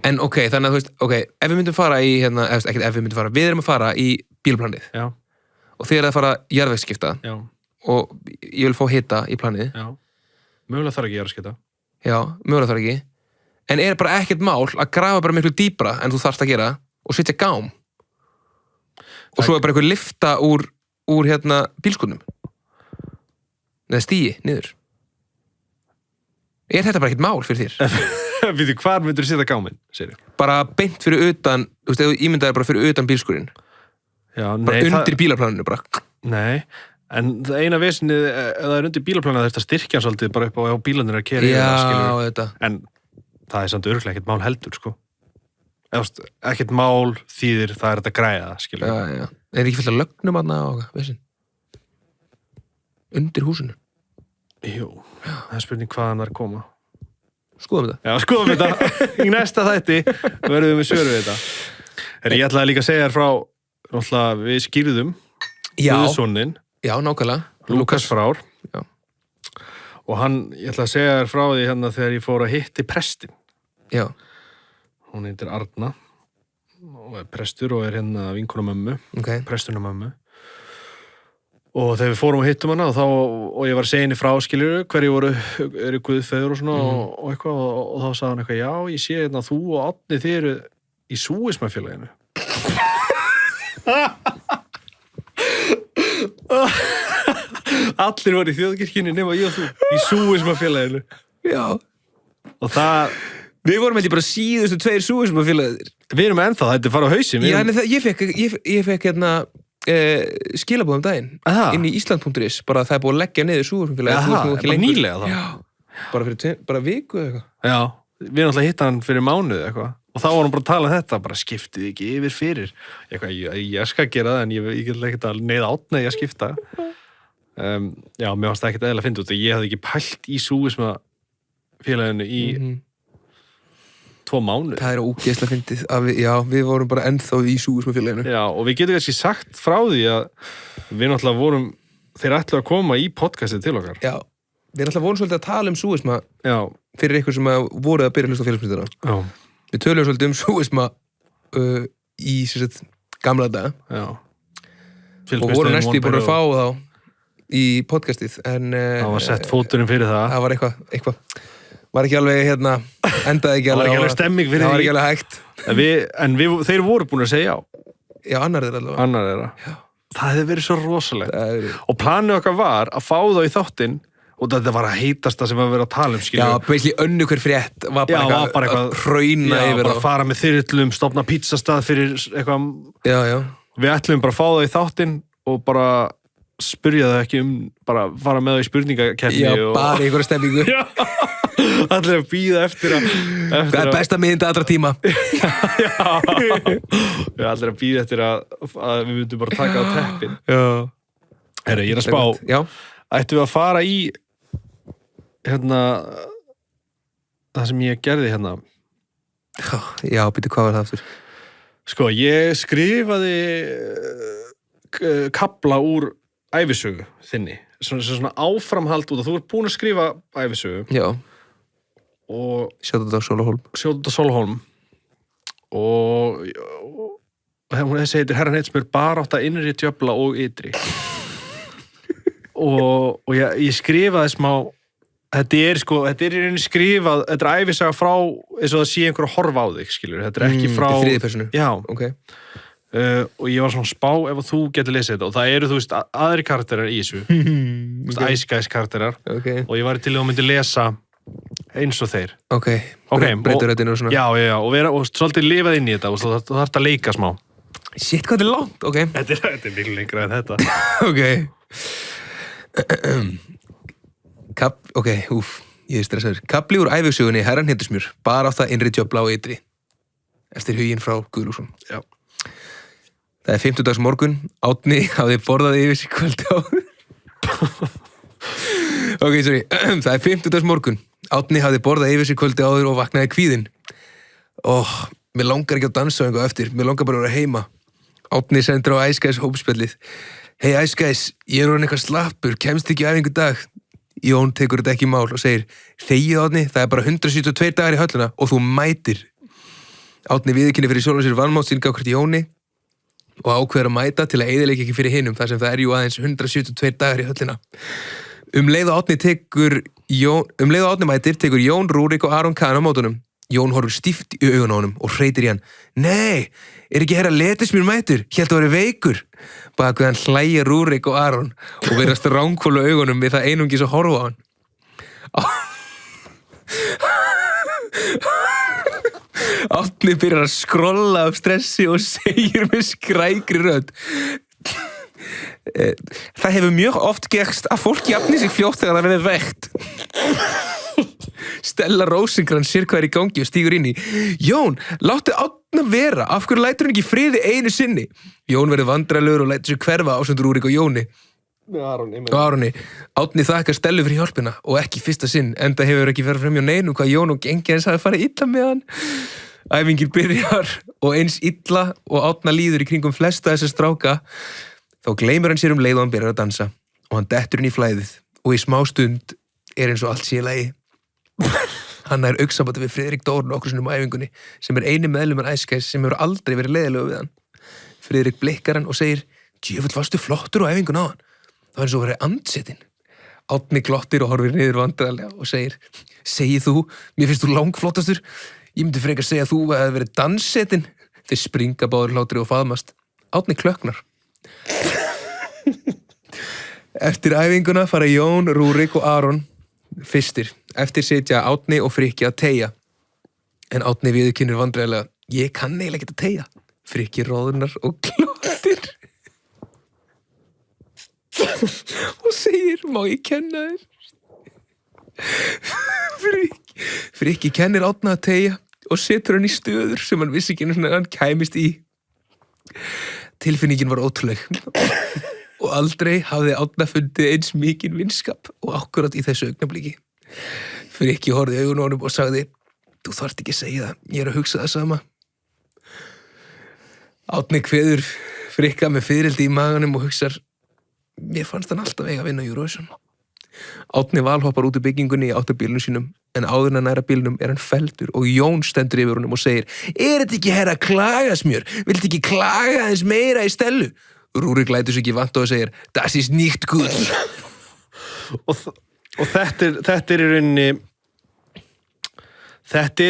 En ok, þannig að þú veist, ok, ef við myndum fara í, hérna, ekkert ef við myndum fara, við erum að fara í bílplanið. Já. Og þið að fara jarðvegsskipta. Já. Og ég vil fá hita í planið. Já. Mögulega þarf ekki jarðskipta. Já, mögulega þarf ekki. En er bara ekkert mál að grafa bara miklu dýpra en þú þarft að gera og setja gám. Og svo er bara einhver lyfta úr hérna bílskúrnum. Eða stigi, niður. Er þetta bara ekkert mál fyrir þér? Við hvar myndur þú setja gáminn, segir þú? Bara beint fyrir utan, þú veist, ef þú ímyndaðir bara fyrir utan bílskúrin. Já, nei. Bara undir bílaplaninu, bara. Nei, en það eina vesenið, ef það er undir bílaplaninu, það er að styrkja hann svolítið bara upp á bílanir að keyra yfir það, skilur. Já, þetta. En það er samt örugglega ekkert mál heldur, sko. Ekkert mál þýðir það er þetta græða, skilur. Já. Er ekki fullt af lögnum aðna og vesin? Undir húsinu? Jú, það er spurning hvaðan það er að koma. Skoðum þetta. Já, skoðum þetta. Í næsta þætti verðum við með svöru við þetta. Ég ætlaði líka að segja þér frá, náttúrulega við skýrðum Guðssonin. Já, nákvæmlega. Lukas Frár. Já. Og ég ætlaði að segja þér frá því hérna þegar ég fór að hitti prestin. Já. Hún heitir Arna og er prestur og er hérna vinkona mömmu. Ok. Presturna mömmu. Og þegar við fórum og hittum hana og ég var að segja henni frá, skilur, hverju eru guðfeður og svona og eitthvað og þá sagði hann eitthvað, já, ég sé hérna þú og Árni þið eru í súismafélaginu. Allir voru í þjóðkirkjunni nema ég og þú í súismafélaginu. Já. Og það... Við vorum eitthvað bara síðustu 2 súismafélagir. Við erum ennþá, þetta er fara á hausinn. Já, en ég fekk hérna... skilabóðum daginn inn í Ísland.is bara það er búið að leggja niður súgurfélagi bara nýlega þá? Já, bara viku eða eitthvað. Já, við náttúrulega hitt hann fyrir mánuð eitthvað og þá vorum bara að tala þetta, bara skiptið ekki yfir fyrir eitthvað, ég skal gera það en ég get ekki að neyða átna ég að skipta já, mér varst það ekkert eðlilega að finna út og ég hafði ekki pælt í súgismafélaginu í 2 mánuð. Það er ógeðslega fyndið að við vorum bara ennþá í súgismafélaginu. Já, og við getum kannski sagt frá því að við náttúrulega vorum, þeir ætlu að koma í podcastið til okkar. Já, við náttúrulega vorum svolítið að tala súgisma fyrir ykkur sem voruð að byrja að hlusta á félagsmyndina. Já. Við töluðum svolítið súgisma í gamla daga. Já. Og vorum næstu búin að fá þá í podcastið, en... Það var sett fóturinn fyrir það. Það var eitthvað. Var ekki alveg, endaði ekki alveg... Það var ekki alveg stemming fyrir því. Það var ekki alveg hægt. En þeir voru búin að segja já. Já, annar þeirra allavega. Annar þeirra. Já. Það hefði verið svo rosalegt. Og planið okkar var að fá þá í þáttinn og þetta var að heitasta sem við verið að tala um, skilju. Já, basically önnu hver frétt var bara eitthvað að hrauna yfir þá. Já, bara fara með þyrlum, stofna pizzastað fyrir eitthvað... Já. Við ætlum bara að fá þá í þáttinn og bara... spyrja það ekki bara fara með það í spurningakeppni. Já, bara í einhverja stemmingu. Já, allir að bíða eftir að... Það er besta miðinda allra tíma. Já, allir að bíða eftir að við myndum bara taka á teppin. Já. Herru, ég er að spá. Já. Ættum við að fara í það sem ég gerði hérna. Já, býttu, hvað var það aftur? Sko, ég skrifaði kafla úr ævisögu þinni, svona áframhald út að þú ert búin að skrifa ævisögu. Já. Og Sjóðu þetta Sólhólm. Og þessi heitir Herran Heitsmjör barátta innri djöfla og ytri. og ég skrifaði smá, þetta er í rauninni skrifað, þetta er ævisaga frá eins og það sé einhver að horfa á þig, skilur, þetta er ekki frá þetta er þriðju persónu. Já, ok. Og ég var svona spá ef þú getur lesið þetta og það eru, þú veist, aðri karakterar í þessu okay. Ice Guys karakterar okay. Og ég var til að myndi lesa eins og þeir breytur þetta inn og svona já, og svolítið lifað inn í þetta og þú þarft að leika smá shit, hvað þetta er langt, ok þetta er miklu lengra en þetta ok ok, ég er stressaður kafli úr ævisögunni Herran Heitsmjör barátta innri djöfla og ytri eftir Huginn frá Guðlúksson já það er 50. morgun, Árni hafði borðað yfir sig kvöldi áður. Ok, sorry. Það er 50. morgun, Árni hafði borðað yfir sig kvöldi áður og vaknaði kvíðinn. Mér langar ekki að dansa eitthvað eftir, mér langar bara að vera heima. Árni sendur á Ice Guys hópspjallið. Hey Ice Guys, ég er orðinn eitthvað slappur, kemst ekki æfingu dag. Jón tekur þetta ekki í mál og segir, þegið Árni, það er bara 172 dagar í hölluna og þú mætir. Árni viðurkennir fyrir sjálfum sér vanmátt sín gagnvart Jóni og ákveður að mæta til að eyðileggja ekki fyrir hinum þar sem það er jú aðeins 172 dagar í höllina. Um leið og Árni mætir tekur Jón, Rúrik og Aron Kahn á mótunum. Jón horfir stíft í augun á honum og hreytir í hann. Nei, er ekki herra Letismjör mætur? Hélt að vera veikur. Bak við hann hlæja Rúrik og Aron og verðast ránkvólu augunum við það einungis að horfa á hann. Árni byrjar að skrolla af stressi og segir með skrækri rödd það hefur mjög oft gerst að fólk jafni sig fljótt þegar það verður veikt Stella Rósengran sér hvað er í gangi og stígur inn í Jón, láttu Árna vera af hverju lætur hann ekki í friði einu sinni Jón verður vandræðalegur og lætur sig hverfa ásamt Rúrik og Jóni og Aroni Árni þakkar Stellu fyrir hjálpina og ekki fyrsta sinn enda hefur ekki verið fremjá neinu hvað Jón og gengi hans hafi farið illa með hann æfingin byrjar og eins illa og Árna líður í kringum flesta þessa stráka þá gleymir hann sér um leið og hann byrjar að dansa og hann dettur inn í flæðið og í smá stund er eins og allt sé í lagi hann nær augnsambandi við Friðrik Dór nokkur sinnum á æfingunni sem er eini meðlumur Ice Guys sem hefur aldrei verið leiðilegur við hann Friðrik blikkar hann og segir djöfull varstu flottur á æfingun á hann það var eins og verið andsetinn Árni glottir og horfir niður vandræðarlega og segir þú, mér finnst þú langflottastur ég myndi frekar segja að þú hefði verið danssetinn þeir springa báður hlátri og faðmast Árni klökknar eftir æfinguna fara Jón, Rúrik og Aron fyrstir, eftir sitja Árni og Frikki að teygja en Árni viðurkennir vandræðarlega ég kann eiginlega ekki að teygja Frikki roðnar og glottir og segir má ég kenna þér Frikki kennir Árna að teygja og setur hann í stöður sem hann vissi ekki að hann kæmist í tilfinningin var ótrúleg og aldrei hafði Árna fundið eins mikinn vinskap og akkurat í þessu augnabliki Frikki horfði í augun á honum og sagði þú þarft ekki að segja það, ég er að hugsa það sama Árni kveður Frikka með fiðrildi í maganum og hugsar mér fannst hann alltaf eiga að vinna Eurovision Árni valhoppar út í byggingunni í áttabílnum sínum en áður en að næra bílnum er hann felldur og Jón stendur yfir honum og segir er þetta ekki herra Klagasmjör? Viltu ekki klaga aðeins meira í Stellu? Rúrik lætur sig ekki vanta og segir das ist nicht gut og þetta er í rauninni þetta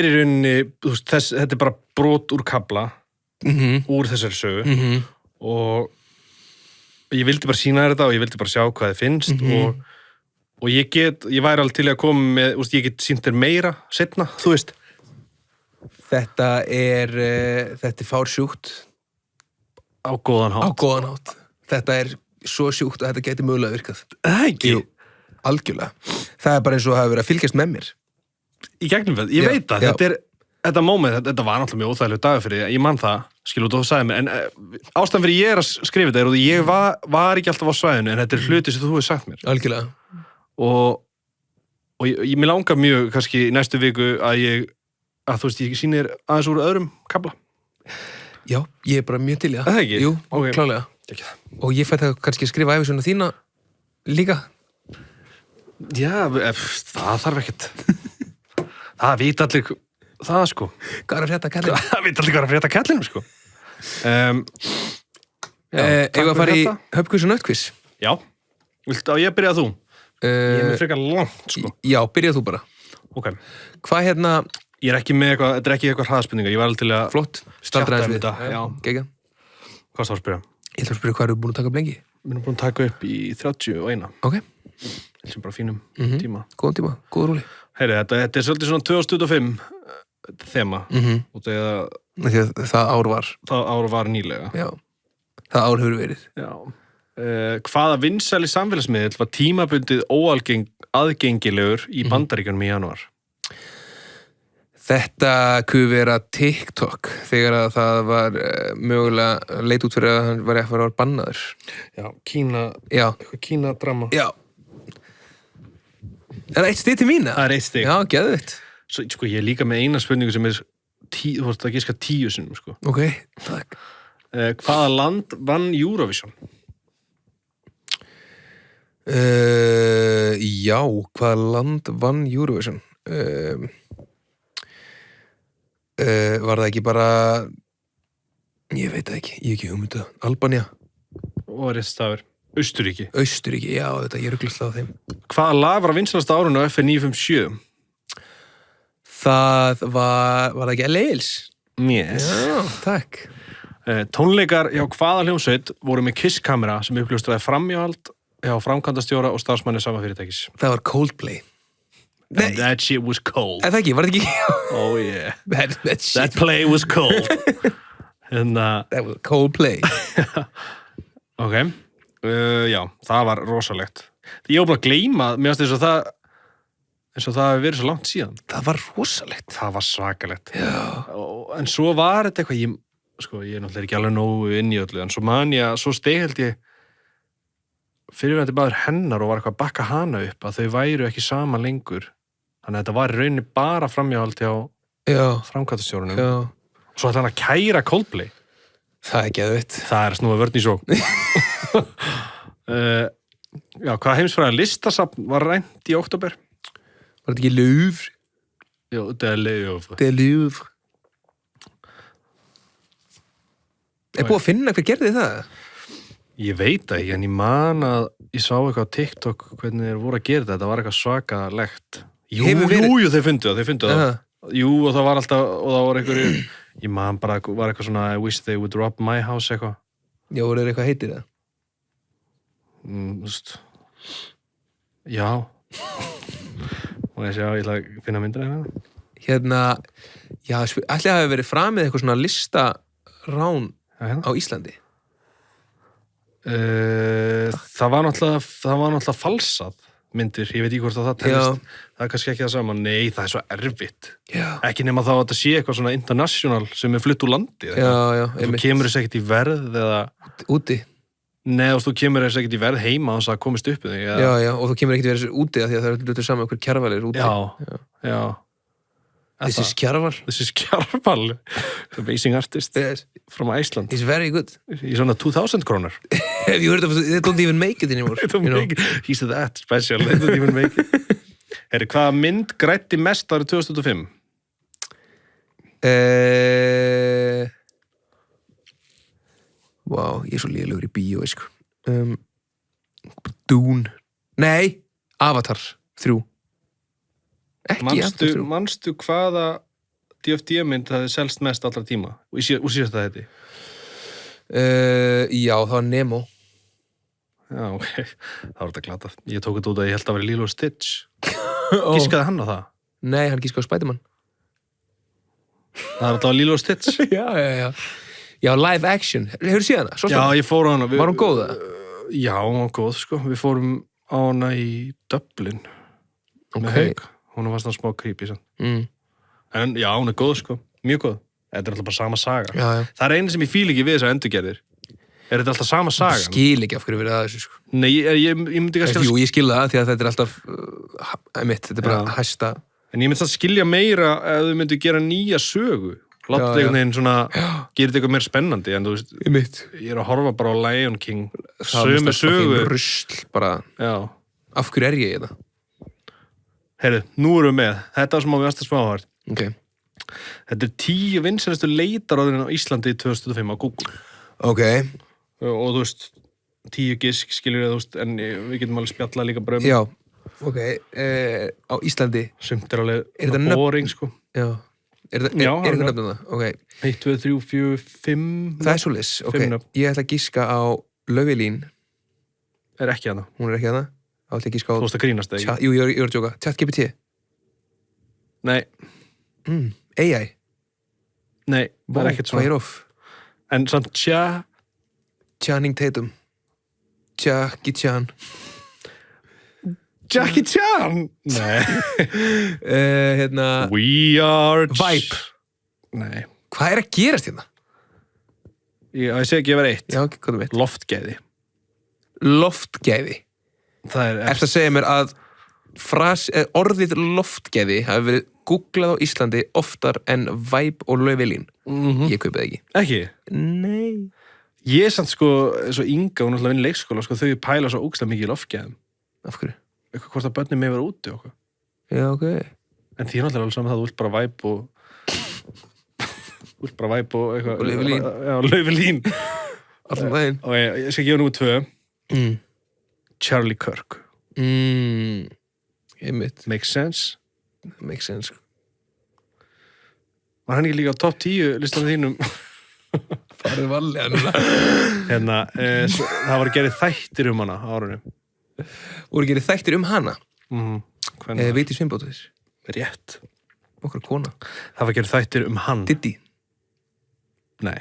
er bara brot úr kafla úr þessari sögu og ég vildi bara sýna þér þetta og ég vildi bara sjá hvað þið finnst og ég væri alveg til að koma með, ég get sýnt þér meira seinna, þú veist. Þetta er fársjúkt. Á góðan hátt. Á góðan hátt. Þetta er svo sjúkt að þetta geti mögulega virkað. Ekki? Jú, algjörlega. Það er bara eins og hafa verið að fylgjast með mér. Í gegnum það, ég veit það. Þetta moment, þetta var náttúrulega mjög óþægilegu dagur fyrir því, ég man það, skilu, þú sagði mér, en ástæðan fyrir ég er að skrifa þetta og ég var ekki alltaf á svæðinu, en þetta er hluti sem þú hefur sagt mér. Algjörlega. Og mér langar mjög, kannski í næstu viku, að þú veist, ég sýni þér aðeins úr öðrum kafla. Já, ég er bara mjög til í það. Það ekki? Jú, okay. Klálega. Og ég fætti að kannski skrifa ævisöguna þína líka. Já, það þarf ekkert. Það vita allir það, sko. Hvað er að frétta kallinu? Það vita allir hvað er að frétta kallinu, sko. Eigum að fara í höfkviss og nautkviss? Já. Viltu að ég byrja þú? Ég er með frekar langt, sko. Já, byrjað þú bara. Ok. Hvað hérna... Ég er ekki með eitthvað, þetta er ekki eitthvað hraðspurninga. Ég var alveg til að... Flott. Staldraðis við. Já. Gekka. Hvað stáð að spyrja? Ég ætla að spyrja hvað eru búin að taka upp lengi? Við erum búin að taka upp í 31. Ok. Sem bara fínum tíma. Góðan tíma, góður róli. Heyri, þetta er svolítið svona 2025 þema. Og það ár var nýlega. Já. Það ár hefur verið. Já. Hvaða vinsæli samfélagsmiðill var tímabundið aðgengilegur í Bandaríkjunum í janúar? Þetta kuð vera TikTok þegar að það var mögulega leit út fyrir að hann var eitthvað bannaður. Já, Kína-drama. Já. Er það eitt stig til mín? Það er eitt stig. Já, geðvitt. Svo, sko, ég er líka með eina spurningu sem er þú vorst að giska 10 sinnum, sko. Ok, takk. Hvaða land vann Eurovision? Já, hvaða land vann Eurovision? Var það ekki bara ég veit það ekki, ég hef ekki hugmyndað Albanía og rétt stafur Austurríki, já, þetta ég ruglast á þeim. Hvaða lag var að vinsælasta árinu á FN 957? Það var það ekki L.A.'s? Yes. Já, takk. Tónleikar hjá hvaða hljómsveit voru með Kiss-kamera sem uppljóstraði framhjáhald hjá framkvæmdastjóra og starfsmanni sama fyrirtækis? Það var Coldplay. And that shit was cold. Það ekki, var það ekki? Oh yeah. That play was cold. That was Coldplay. Ok. Já, það var rosalegt. Ég var bara að gleyma, mér finnst eins og það hefur verið svo langt síðan. Það var rosalegt. Það var svakalegt. Já. En svo var þetta eitthvað, ég er náttúrulega ekki alveg nógu inn í öllu, en svo man ég að svo steg ég fyrirvændi maður hennar og var eitthvað að bakka hana upp að þau væru ekki saman lengur. Þannig að þetta var í rauninni bara framhjáhald hjá framkvæmdastjórunum. Já. Og svo ætla hann að kæra Coldplay. Það er geðvitt. Það er að snúa vörn í svo. Já, hvaða heimsfræða listasafn var rænt í október? Var þetta ekki Louvre? Jú, þetta er Louvre. Det er Louvre. Er búið að finna hver gerði það? Ég veit það ekki, en ég man að ég sá eitthvað á TikTok hvernig þeir voru að gera þetta var eitthvað svakalegt. Jú, þeir fundu það. Jú, og það var alltaf, og það var einhverju, ég man bara, var eitthvað svona I wish they would rob my house eitthvað. Já, voru þeir eitthvað heitir það? Já. Og ég ætla að finna myndir eitthvað. Hérna, já, ætli að hafa verið framið eitthvað svona listarán á Íslandi. Það var náttúrulega falsað myndir, ég veit ekki hvort það telist. Það er kannski ekki það saman. Nei, það er svo erfitt. Já. Ekki nema þá að þetta sé eitthvað svona international sem er flutt úr landi. Já. Þú kemur þess ekkert í verð eða... Úti? Nei, þú kemur þess ekkert í verð heima og það komist upp þig. Já, og þú kemur ekkert í verð úti að því að það er hlutur saman okkur Kjarvalir úti. Já. This is Kjarval. Amazing artist from Iceland. He's very good. Í svona 2000 krónur. Have you heard of it? They don't even make it anymore. He's that special. They don't even make it. Herri, hvaða mynd græddi mest árið 2005? Vá, ég er svo lélegur í bíó, sko. Dune. Nei, Avatar 3. Ekki Avatar 3. Manstu hvaða DFD-mynd það hefði selst mest allra tíma? Og síðast það heiti? Já, það var Nemo. Já, ok. Það var þetta glatað. Ég tók þetta út að ég held að vera Lilo Stitch. Gískaði hann á það? Nei, hann gískaði á Spiderman. Það var alltaf Lilo Stitch? Já, live action. Hefur séð hana? Já, ég fór á hana. Var hún góð það? Já, hún var góð, sko. Við fórum á hana í Dublin. Með Haug. Hún var svona smá creepy, sann. En já, hún er góð, sko. Mjög góð. Þetta er alltaf bara sama saga. Já. Það er eina sem ég fíl ekki við þessar endurgerðir. Er þetta alltaf sama saga? Ég skil ekki af hverju verið að þessu, sko. Nei, ég myndi ekki að skilja... Jú, ég skil það, því að þetta er alltaf... þetta er bara hæsta... En ég myndi að skilja meira ef þau myndi gera nýja sögu. láta þetta einhvern veginn svona gerir þetta eitthvað meira spennandi en þú veist, ég að horfa bara á Lion King sömu sögu rusl bara, af hverju ég í þetta? Heyrðu, nú erum við með þetta sem á við varst að smáhært okay. Þetta 10 vinsælustu leitaráðurinn á Íslandi í 2005 á Google okay. Og þú veist 10 gisk, skilur þú veist en við getum alveg spjallað líka bara Já, ok, á Íslandi sumt alveg boring sko Já, er það nöfnum það? Okay. 1, 2, 3, 4, 5 Það er svoleiðis, ok, ég ætla að giska á Löfvelín ekki hana Hún ekki hana, þá ætla ég að giska á Þú veist að grínast það ekki? Jú, ég er að djóka, ChatGPT Nei AI Nei, það er ekkert svona Hvað er off? En samt Channing Tatum Jackie Chan Jackie Chan? Nei Hérna We are Vibe Nei Hvað er að gerast hérna? Ég segi ekki að vera 1 Já, ok, hvað er mitt? Loftgæði Loftgæði Það er Eftir að segja mér að orðið loftgæði hafi verið googlað á Íslandi oftar en Vibe og Löfvelín Ég kaupi það ekki Ekki? Nei Ég er samt sko, svo Inga, hún er alltaf að vinna í leikskóla sko, þau pæla svo ógeðslega mikið í loftgæðum Af hverju? Eitthvað hvort að börnin með vera úti og eitthvað Já, ok En því er náttúrulega alveg saman það, þú vilt bara Vibe og þú vilt bara Vibe og eitthvað Og Löfvelín Já, Löfvelín Alltaf daginn Og ég skal gefa númer 2 Charlie Kirk Einmitt Makes sense Makes sense Var hann ekki líka á top 10 listanum þínum? Farið varlega núna Hérna, það var að gera þættir um hana á árunum Voru gerið þættir um hana Vigdís Finnbogadóttir Rétt Okkar kona Það var að gera þættir um hann Diddy Nei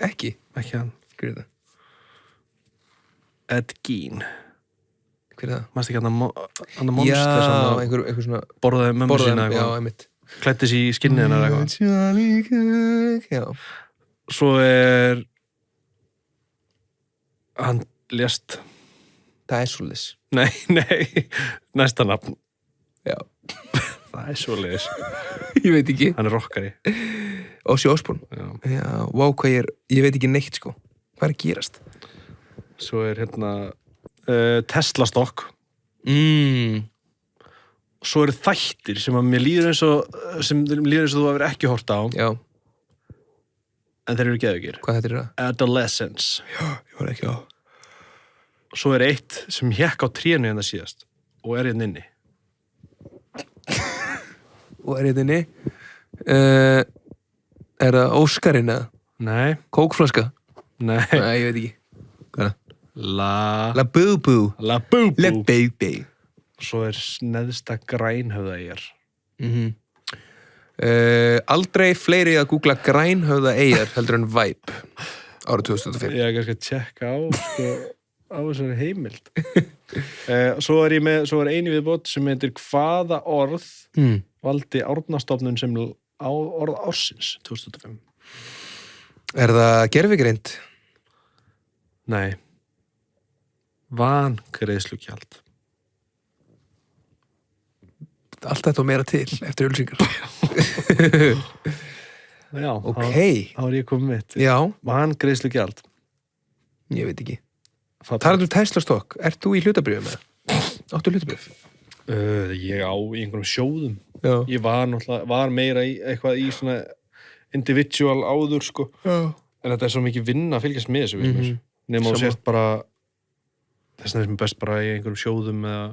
Ekki hann Hver er það? Ed Gein Hver er það? Manstu ekki hann monster Já, einhver svona borðaði mömmu sína Já, einmitt Klæddi sig í skinnið hennar eitthvað Charlie Kirk Já Svo hann lést Það er svoleiðis Nei, næsta nafn Já Það er svoleiðis Ég veit ekki Hann er rockari Ozzy Osbourne Já, wow, hvað ég veit ekki neitt sko Hvað er að gerast? Svo hérna Tesla stock Svo eru þættir sem að mér líður eins og þú hafir ekki hort á Já En þeir eru geðugir Hvað þetta er það? Adolescence Já, ég var ekki á Svo er eitt sem hékk á trénu hérna síðast og er hérna inni Og er hérna inni Er það Óskarinn eða? Nei Kókflaska? Nei, ég veit ekki Hvað er það? La Boo-Boo La Boo-Boo La Boo-Boo Svo er neðsta grænhöfðaeyjar Aldrei fleiri að googla grænhöfðaeyjar heldur en Vibe árið 2005 Ég er kannski að tjekka á þessari heimild Svo er eini viðbót sem heitir hvaða orð valdi Árnastofnun sem orð ársins 2005 Er það gervigreind? Nei Vangreiðslugjald Allt þetta og meira til eftir ölsingar Já, ok þá er ég komið mitt Já Vangreiðslugjald Ég veit ekki Talandi um Tesla stock, ert þú í hlutabrjöfum með? Áttu hlutabrjöf? Ég á í einhverjum sjóðum Já. Ég var meira í eitthvað í svona individual áður sko Já. En þetta er svo mikið vinna að fylgjast með þessu nema þú sért bara þess að það er best bara í einhverjum sjóðum eða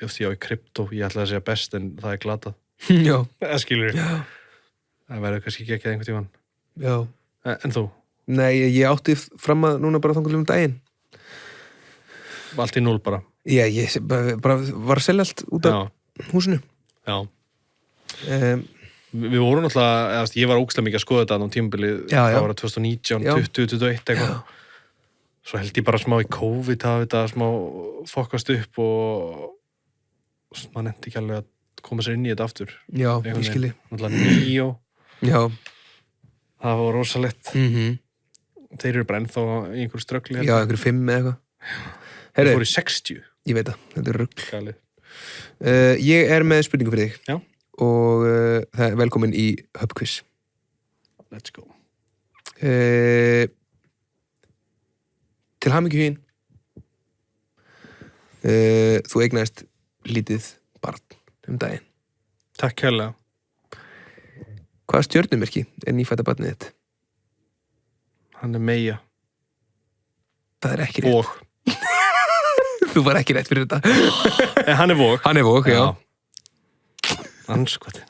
ef því á í krypto ég ætla að segja best en það er glatað Já. Það skilur Já. Það verður kannski ekki einhvern tímann Já. En þú? Nei, ég átti fram að núna bara þangulegum daginn Allt í 0 bara Já, ég bara var að selja allt út af húsinu Já Við vorum náttúrulega, ég var ógeðslega mikið að skoða þetta á tímabili, það var 2019, 2021 eitthvað svo held ég bara smá í COVID að þetta smá fokkast upp og maður nefndi ekki alveg að koma sér inn í þetta aftur Já, ég skilji Náttúrulega Nýjó Já Það var rosalegt Þeir eru bara ennþá í einhverju ströggli Já, einhverju 5 eða eitthvað Það fór í 60 Ég veit það, þetta er rugl Galið. Ég er með spurningu fyrir þig Já. Og það er velkomin í Hubquiz Let's go. Til hamingju Huginn. Þú eignaðist lítið barn daginn. Takk kærlega. Hvaða stjörnumerki nýfædda barnið þitt? Hann Meja. Það ekki rétt. Vog. Þú var ekki rétt fyrir þetta. Hann Vog. Hann Vog, já. Anskotin.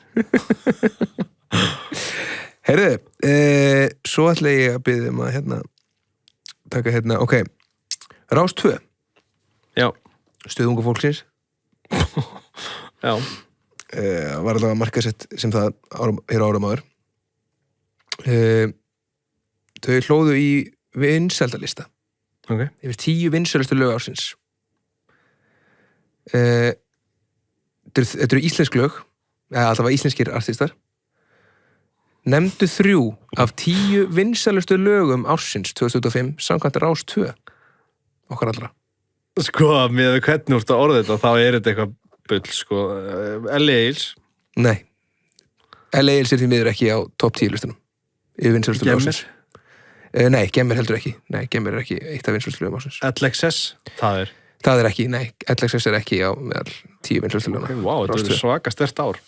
Heyrðu, svo ætla ég að biðja að taka ok, Rás 2. Já. Stöð unga fólksins. Já. Var allavega markaðsett sem það hér árum áður. Þau hlóðu í vinsældalista. Ok. Yfir 10 vinsælustu lög ársins. Þetta eru íslensk lög, allavega íslenskir artistar. Nefndu 3 af 10 vinsælustu lögum ársins 2005 samkvæmt Rás 2. Okkar allra. Sko, með hvernig úrst að orða þetta, þá þetta eitthvað bull, sko. L.A. Eils. Nei. L.A. Eils því miður ekki á topp 10 listunum. Yfir vinsælustu lög ársins. Nei, Gemmer heldur ekki. Nei, Gemmer ekki eitt af vinsælustu lögum ársins. LXS, það ekki, nei, LXS ekki á meðal 10 vinsælustu lögum. Okay, wow, þetta svaka sterkt ár.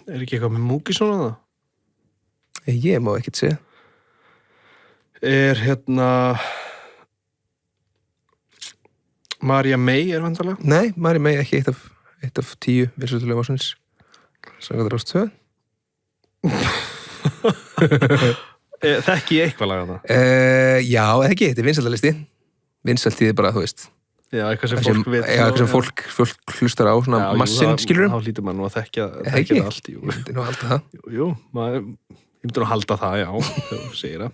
Ekki eitthvað með Múkisson að það? Ég má ekkert segja. Marja May vantarlega? Nei, Marja May ekki eitt af 10 vinsælustu lögum ársins. Samkvæmt Rás 2. Þekki ég eitthvað laga það? Já, ekki, þetta vinsældalisti. Vinsæltíð bara, þú veist. Já, eitthvað sem fólk veit. Já, eitthvað sem fólk hlustar á, svona massinn, skilurðu? Já, þá hlýtur maður nú að þekkja það allt, jú. Ég myndi nú að halda það. Jú, ég myndi nú að halda það, já, þegar þú segir það.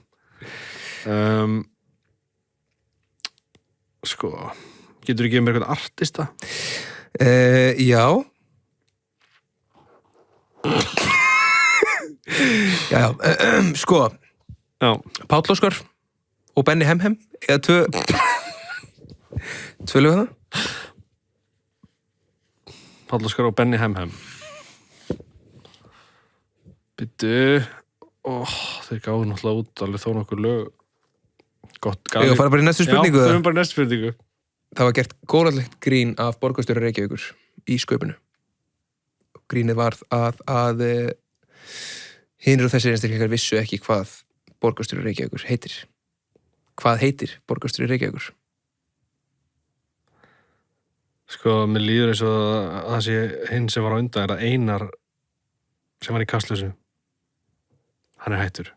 Sko, getur þú gefið mér eitthvað artista? Já. Já, sko. Já. Páll Óskar og Benny Hemhem, eða 2 lög það? Páll Óskar og Benny Hemhem. Bittu, þeir gáðu náttúrulega út alveg þó nokkur lög. Gott, Ég fara bara í næstu spurningu. Já, förum bara í næstu spurningu. Það var gert góðlegt grín af borgarstjóra Reykjavíkur í Skaupinu. Grínið var að hinir og þessir einstaklingar vissu ekki hvað borgarstjóri Reykjavíkur heitir. Hvað heitir borgarstjóri Reykjavíkur? Sko, mér líður eins og það sé hinn sem var á undan það Einar sem var í Kastljósi. Hann hættur.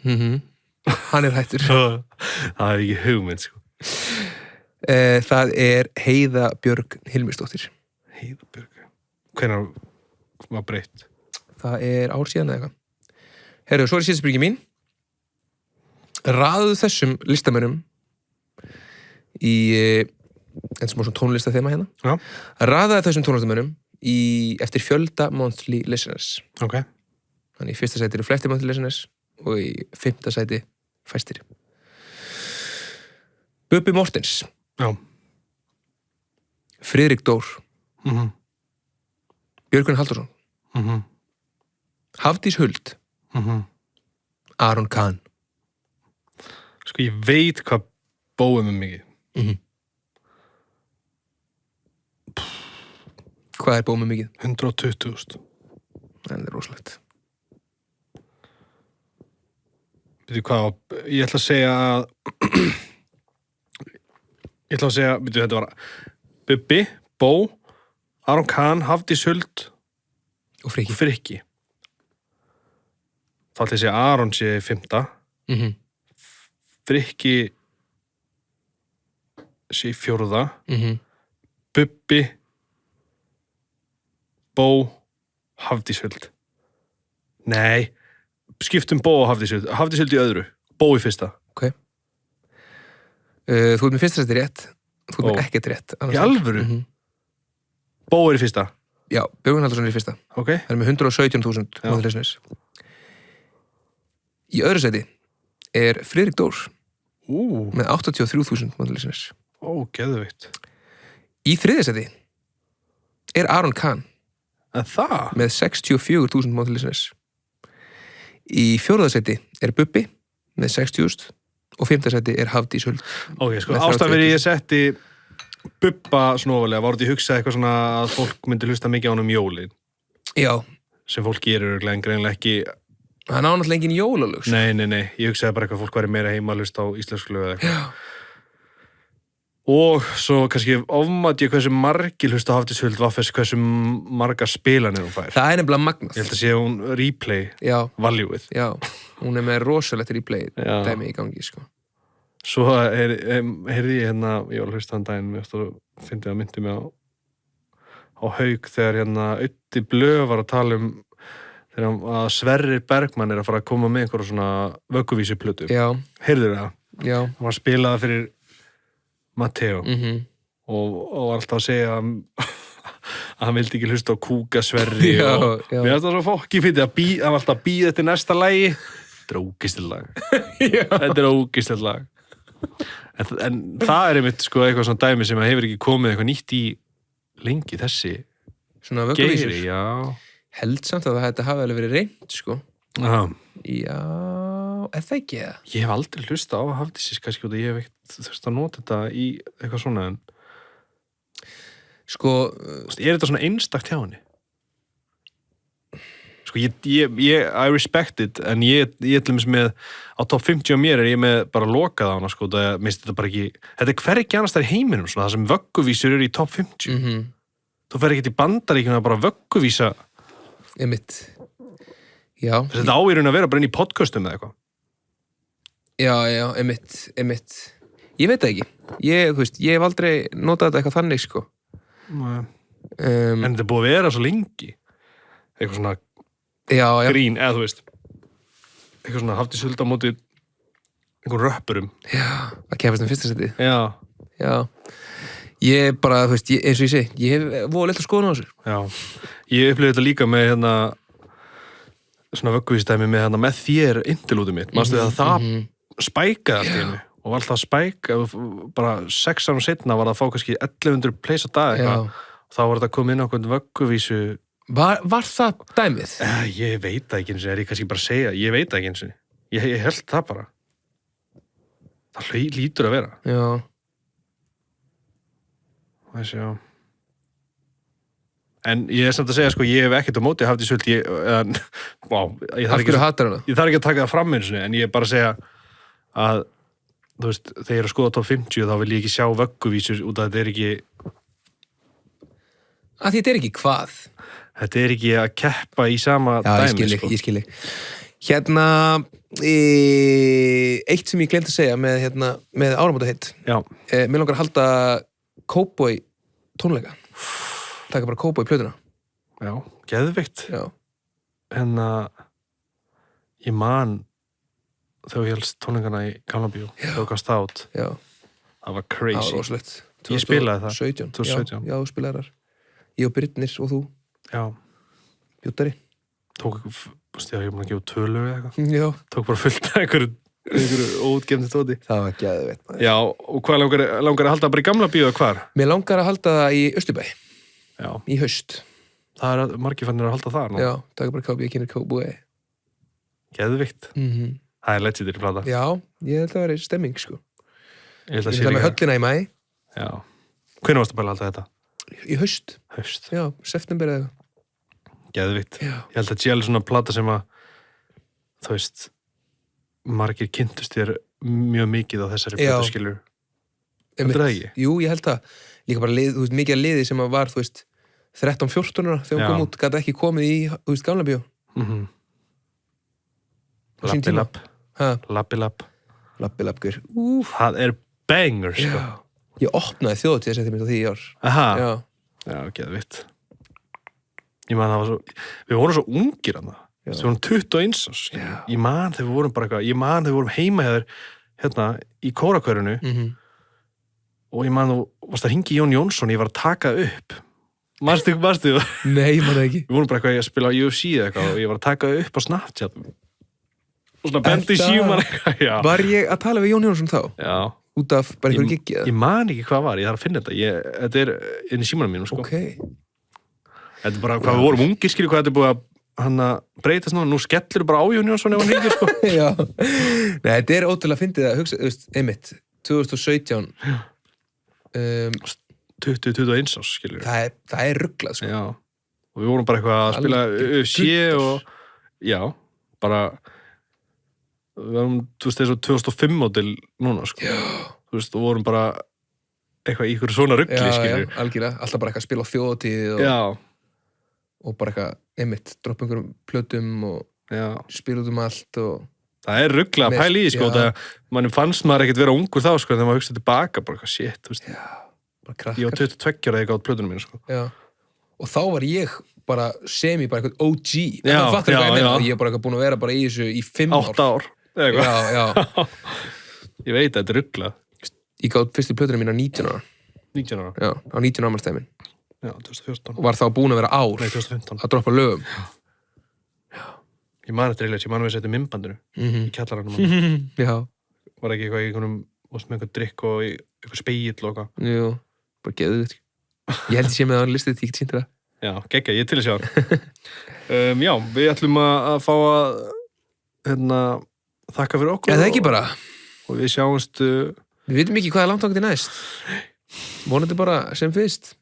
Hann hættur. Það ekki hugmynd, sko. Það Heiða Björg Hilmisdóttir. Heiða Björg. Hvenær var breytt? Það ár síðan eða eitthvað. Herru, svo síðasta spurning mín. Raðuðu þessum listamönnum í eins og svona tónlista þema hérna. Já. Raðaðu þessum tónlistamönnum eftir fjölda monthly listeners. Ok. Þannig í fyrsta sæti eru flestir monthly listeners og í 5. sæti fæstir. Bubbi Mortens. Já. Friðrik Dór. Björgvin Halldórsson. Hafdís Huld. Aron Kahn. Sko, ég veit hvað bóum mikið. Hvað bóum mikið? 120.000. Það rosalegt. Veitu hvað, ég ætla að segja veitu, þetta var Bubbi, Bó, Aron Kahn, Hafdís Huld og Frikki. Þá ætla ég að segja Aron sé 5. Frikki sé 4. Bubbi, Bó, Hafdís Huld. Nei, skiptum Bó og Hafdís Huld. Hafdís Huld í öðru, Bó í 1. Ok. Þú ert með 1. sæti rétt. Þú ert með ekkert rétt. Í alvöru? Bó í 1. Já, Björgvin Halldórsson í 1. Ok. Það með 117.000 monthly. Í öðru sæti Friðrik Dór með 83.000 monthly. Geðveikt. Í 3. sæti er Aron Kahn með 64.000 monthly listeners. Í 4. sæti er Bubbi með 60.000 og 5. sæti er Hafdís Huld. Ok, sko, ástæður ég setti Bubba snofalega, var þetta ég hugsað eitthvað svona að fólk myndi hlusta mikið á hann jólin. Já. Sem fólk gerir greinlega ekki. Hann á náttúrulega engin jólalög. Nei, ég hugsaði bara eitthvað fólk væri meira heima að hlusta á íslensku lög eða eitthvað. Já. Og svo kannski ofmat ég hversu margir hlusta á Hafdís Huld vaffes hversu margar spilanir hún fær. Það er nefnilega magnað. Ég held að sé hún replay valjúið. Já, hún er með rosalegt replay dæmi í gangi, sko. Svo heyrði ég hérna, ég var að hlusta hann daginn, mér fyndi að myndi mig á Hauk þegar hérna Öddi Blöð var að tala þegar að Sverrir Bergmann er að fara að koma með einhverja svona vögguvísuplötu. Já. Heyrður það? Já. Hann var að spila það fyrir Matteo og var alltaf að segja að hann vildi ekki hlusta á Kúka Sverri og mér finnst það svo fokki fyndið að hann var alltaf að bíða eftir næsta lagi. Þetta er ógeðslegt lag. Þetta er ógeðslegt lag. En það er einmitt sko eitthvað svona dæmi sem hefur ekki komið eitthvað nýtt í lengi þessi svona vögguvísur. Geiri, já. Held samt að þetta hafi alveg verið reynt, sko. Já, er það ekki það? Ég hef aldrei hlusta á Hafdísis, kannski út að ég hef ekkert þurft að nota þetta í eitthvað svona en sko, er þetta svona einstakt hjá henni? Sko, I respect it, en ég til dæmis með á top 50 á mér er ég með bara lokað á hana, sko, það minnst þetta bara ekki þetta er hvergi annars þar í heiminum, svona, það sem vögguvísur eru í top 50 þú fer ekki til Bandaríkjum að bara vögguvísa einmitt. Já. Þetta áýrun að vera bara inn í podcastum eða eitthvað. Já, einmitt. Ég veit það ekki. Þú veist, ég hef aldrei notað þetta eitthvað þannig, sko. En þetta er búið að vera svo lengi. Eitthvað svona grín, eða þú veist. Eitthvað svona Hafdís Huld á móti einhvern röppurum. Já, að keppast fyrsta seti. Já. Ég bara, þú veist, eins og ég segi, ég hef voru leitt að skoða á þessu. Já. Ég upplifði þetta líka með hérna svona vögguvísdæmi með þér interlútið mitt, manstu það spækaði allt í hennu og var alltaf að spæka bara 6 árum setna var það að fá kannski 1100 plays á dag eitthvað og þá var þetta að koma inn á einhvern vögguvísu Var það dæmið? Ég veit það ekki eins og er ég kannski bara að segja ég veit það ekki eins og ég held það bara það lítur að vera Já En ég er samt að segja, sko, ég hef ekkert á móti Hafdís Huld, Af hverju hatar hana? Ég þarf ekki að taka það fram eins og en ég er bara að segja að, þú veist, þegar ég er að skoða top 50 þá vil ég ekki sjá vögguvísur út af þetta er ekki Að þetta er ekki hvað? Þetta er ekki að keppa í sama dæmi, sko. Ég skil. Hérna, eitt sem ég glemt að segja með áramótaheitt. Mér langar að halda Cowboy tónleika. Taka bara Cowboy plötuna. Já, geðveikt. Já. En ég man þegar ég helst tónleikana í Gamla bíó. Þegar ég gafst át. Já. Það var crazy. Það var rosalegt. Ég spilaði það. 2017. Já, þú spilaði þar. Ég og Byrnir og þú. Já. Bjóttari. Tók, ég hef búin að gefa 2 lög eða eitthvað. Já. Tók bara fullt af einhverju óutgefni tóti. Það var geðveikt. Já, og hvað langar að halda bara í Gamla bíó eða hvar? Mér langar að halda það í Austurbæ. Já. Í haust. Það er margir fannir að halda það nú. Já, taka bara Cowboy, ég kynir Cowboy. Geðvikt. Það er legendary plata. Já, ég held að það vera stemming, sko. Ég held að sé líka. Með höllina í maí. Já. Hvenær varstu bara að halda þetta? Í haust. Haust. Já, september eða. Geðvikt. Já. Ég held að sé alveg svona plata sem að, þú veist, margir kynntust þér mjög mikið á þessari platu skilur. Heldur það ekki? Jú, ég held það. Líka bara þú veist, mikið að liði sem að var, þú veist, 13-14 ára þegar hún kom út, gæti ekki komið í, þú veist, Gamla bíó. Lappi-lapp. Lappi-lapp, guður. Það er banger, sko. Ég opnaði þjóðatíðasettið mitt á því í ár. Aha. Já, geðvitt. Ég man það var svo, við vorum svo ungir hann það. Við vorum 21 árs. Ég man þegar við vorum bara eitthvað, ég man þegar við vorum heima hérna í kórakörunu og ég man þú varst að hringja í Jón Jónsson, ég var að taka upp. Manstu? Nei, ég man það ekki. Við vorum bara eitthvað að spila á UFC eða eitthvað og ég var að taka upp á Snapchat. Og svona bendi síman eitthvað, já. Var ég að tala við Jón Jónsson þá? Já. út af bara einhverju giggi ég man ekki hvað var, ég þarf að finna þetta þetta er inn í símanum mínum sko. Þetta er bara hvað við vorum ungir skilur hvað þetta er búið að breytast nú skellur bara á Jón Jónsson ef hann hringir sko. Já, nei, þetta er ótrúlega fyndið að hugsa, einmitt 2017 21 árs skilur það er ruglað sko. Já, og við vorum bara eitthvað að spila UFC og já, bara við varum, þú veist, þessu 2005 mótil núna sko. Þú veist, og vorum bara eitthvað í ykkur svona rugli skilur já, algjörlega, alltaf bara eitthvað að spila á þjóðatíð og bara eitthvað einmitt, droppa einhverjum plötum og spila út allt og það er ruggla að pæla í sko, manni fannst maður ekkert vera ungur þá sko, þegar maður hugsaði tilbaka bara eitthvað shit, þú veist ég var 22 ára þegar ég gátt plötunum mínu sko. Og þá var ég bara bara eitthvað OG það fattar eitthvað og ég er bara eitthvað búin að vera bara í þessu í 5 ár 8 ár já. Ég veit að þetta er ruggla ég gátt fyrstu plötunum mína 19 ára já, á 19 ámælstæmin já, 2014 og var þá búin að vera ár 2015 að droppa lögum ég man eftir ég man við að setja myndbandinu í kjallaranum já var ekki eitthvað í einhvernum með einhvern drikk og eitthvað spegill og eitthvað jú, bara geðu þetta ég held ég sé með það á listið, ég get sýnt það já, geggja, ég til að sjá já, við ætlum að fá að þakka fyrir okkur það ekki bara og við sjáumst við vitum ekki hvað er langt okkur til næst vonandi bara sem fyrst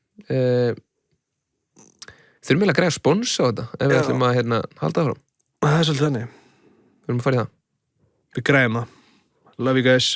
þurfum við að greiða spons á þetta ef við ætlum að halda það fram það er svolítið þannig við erum að fara í það við greiðum það love you guys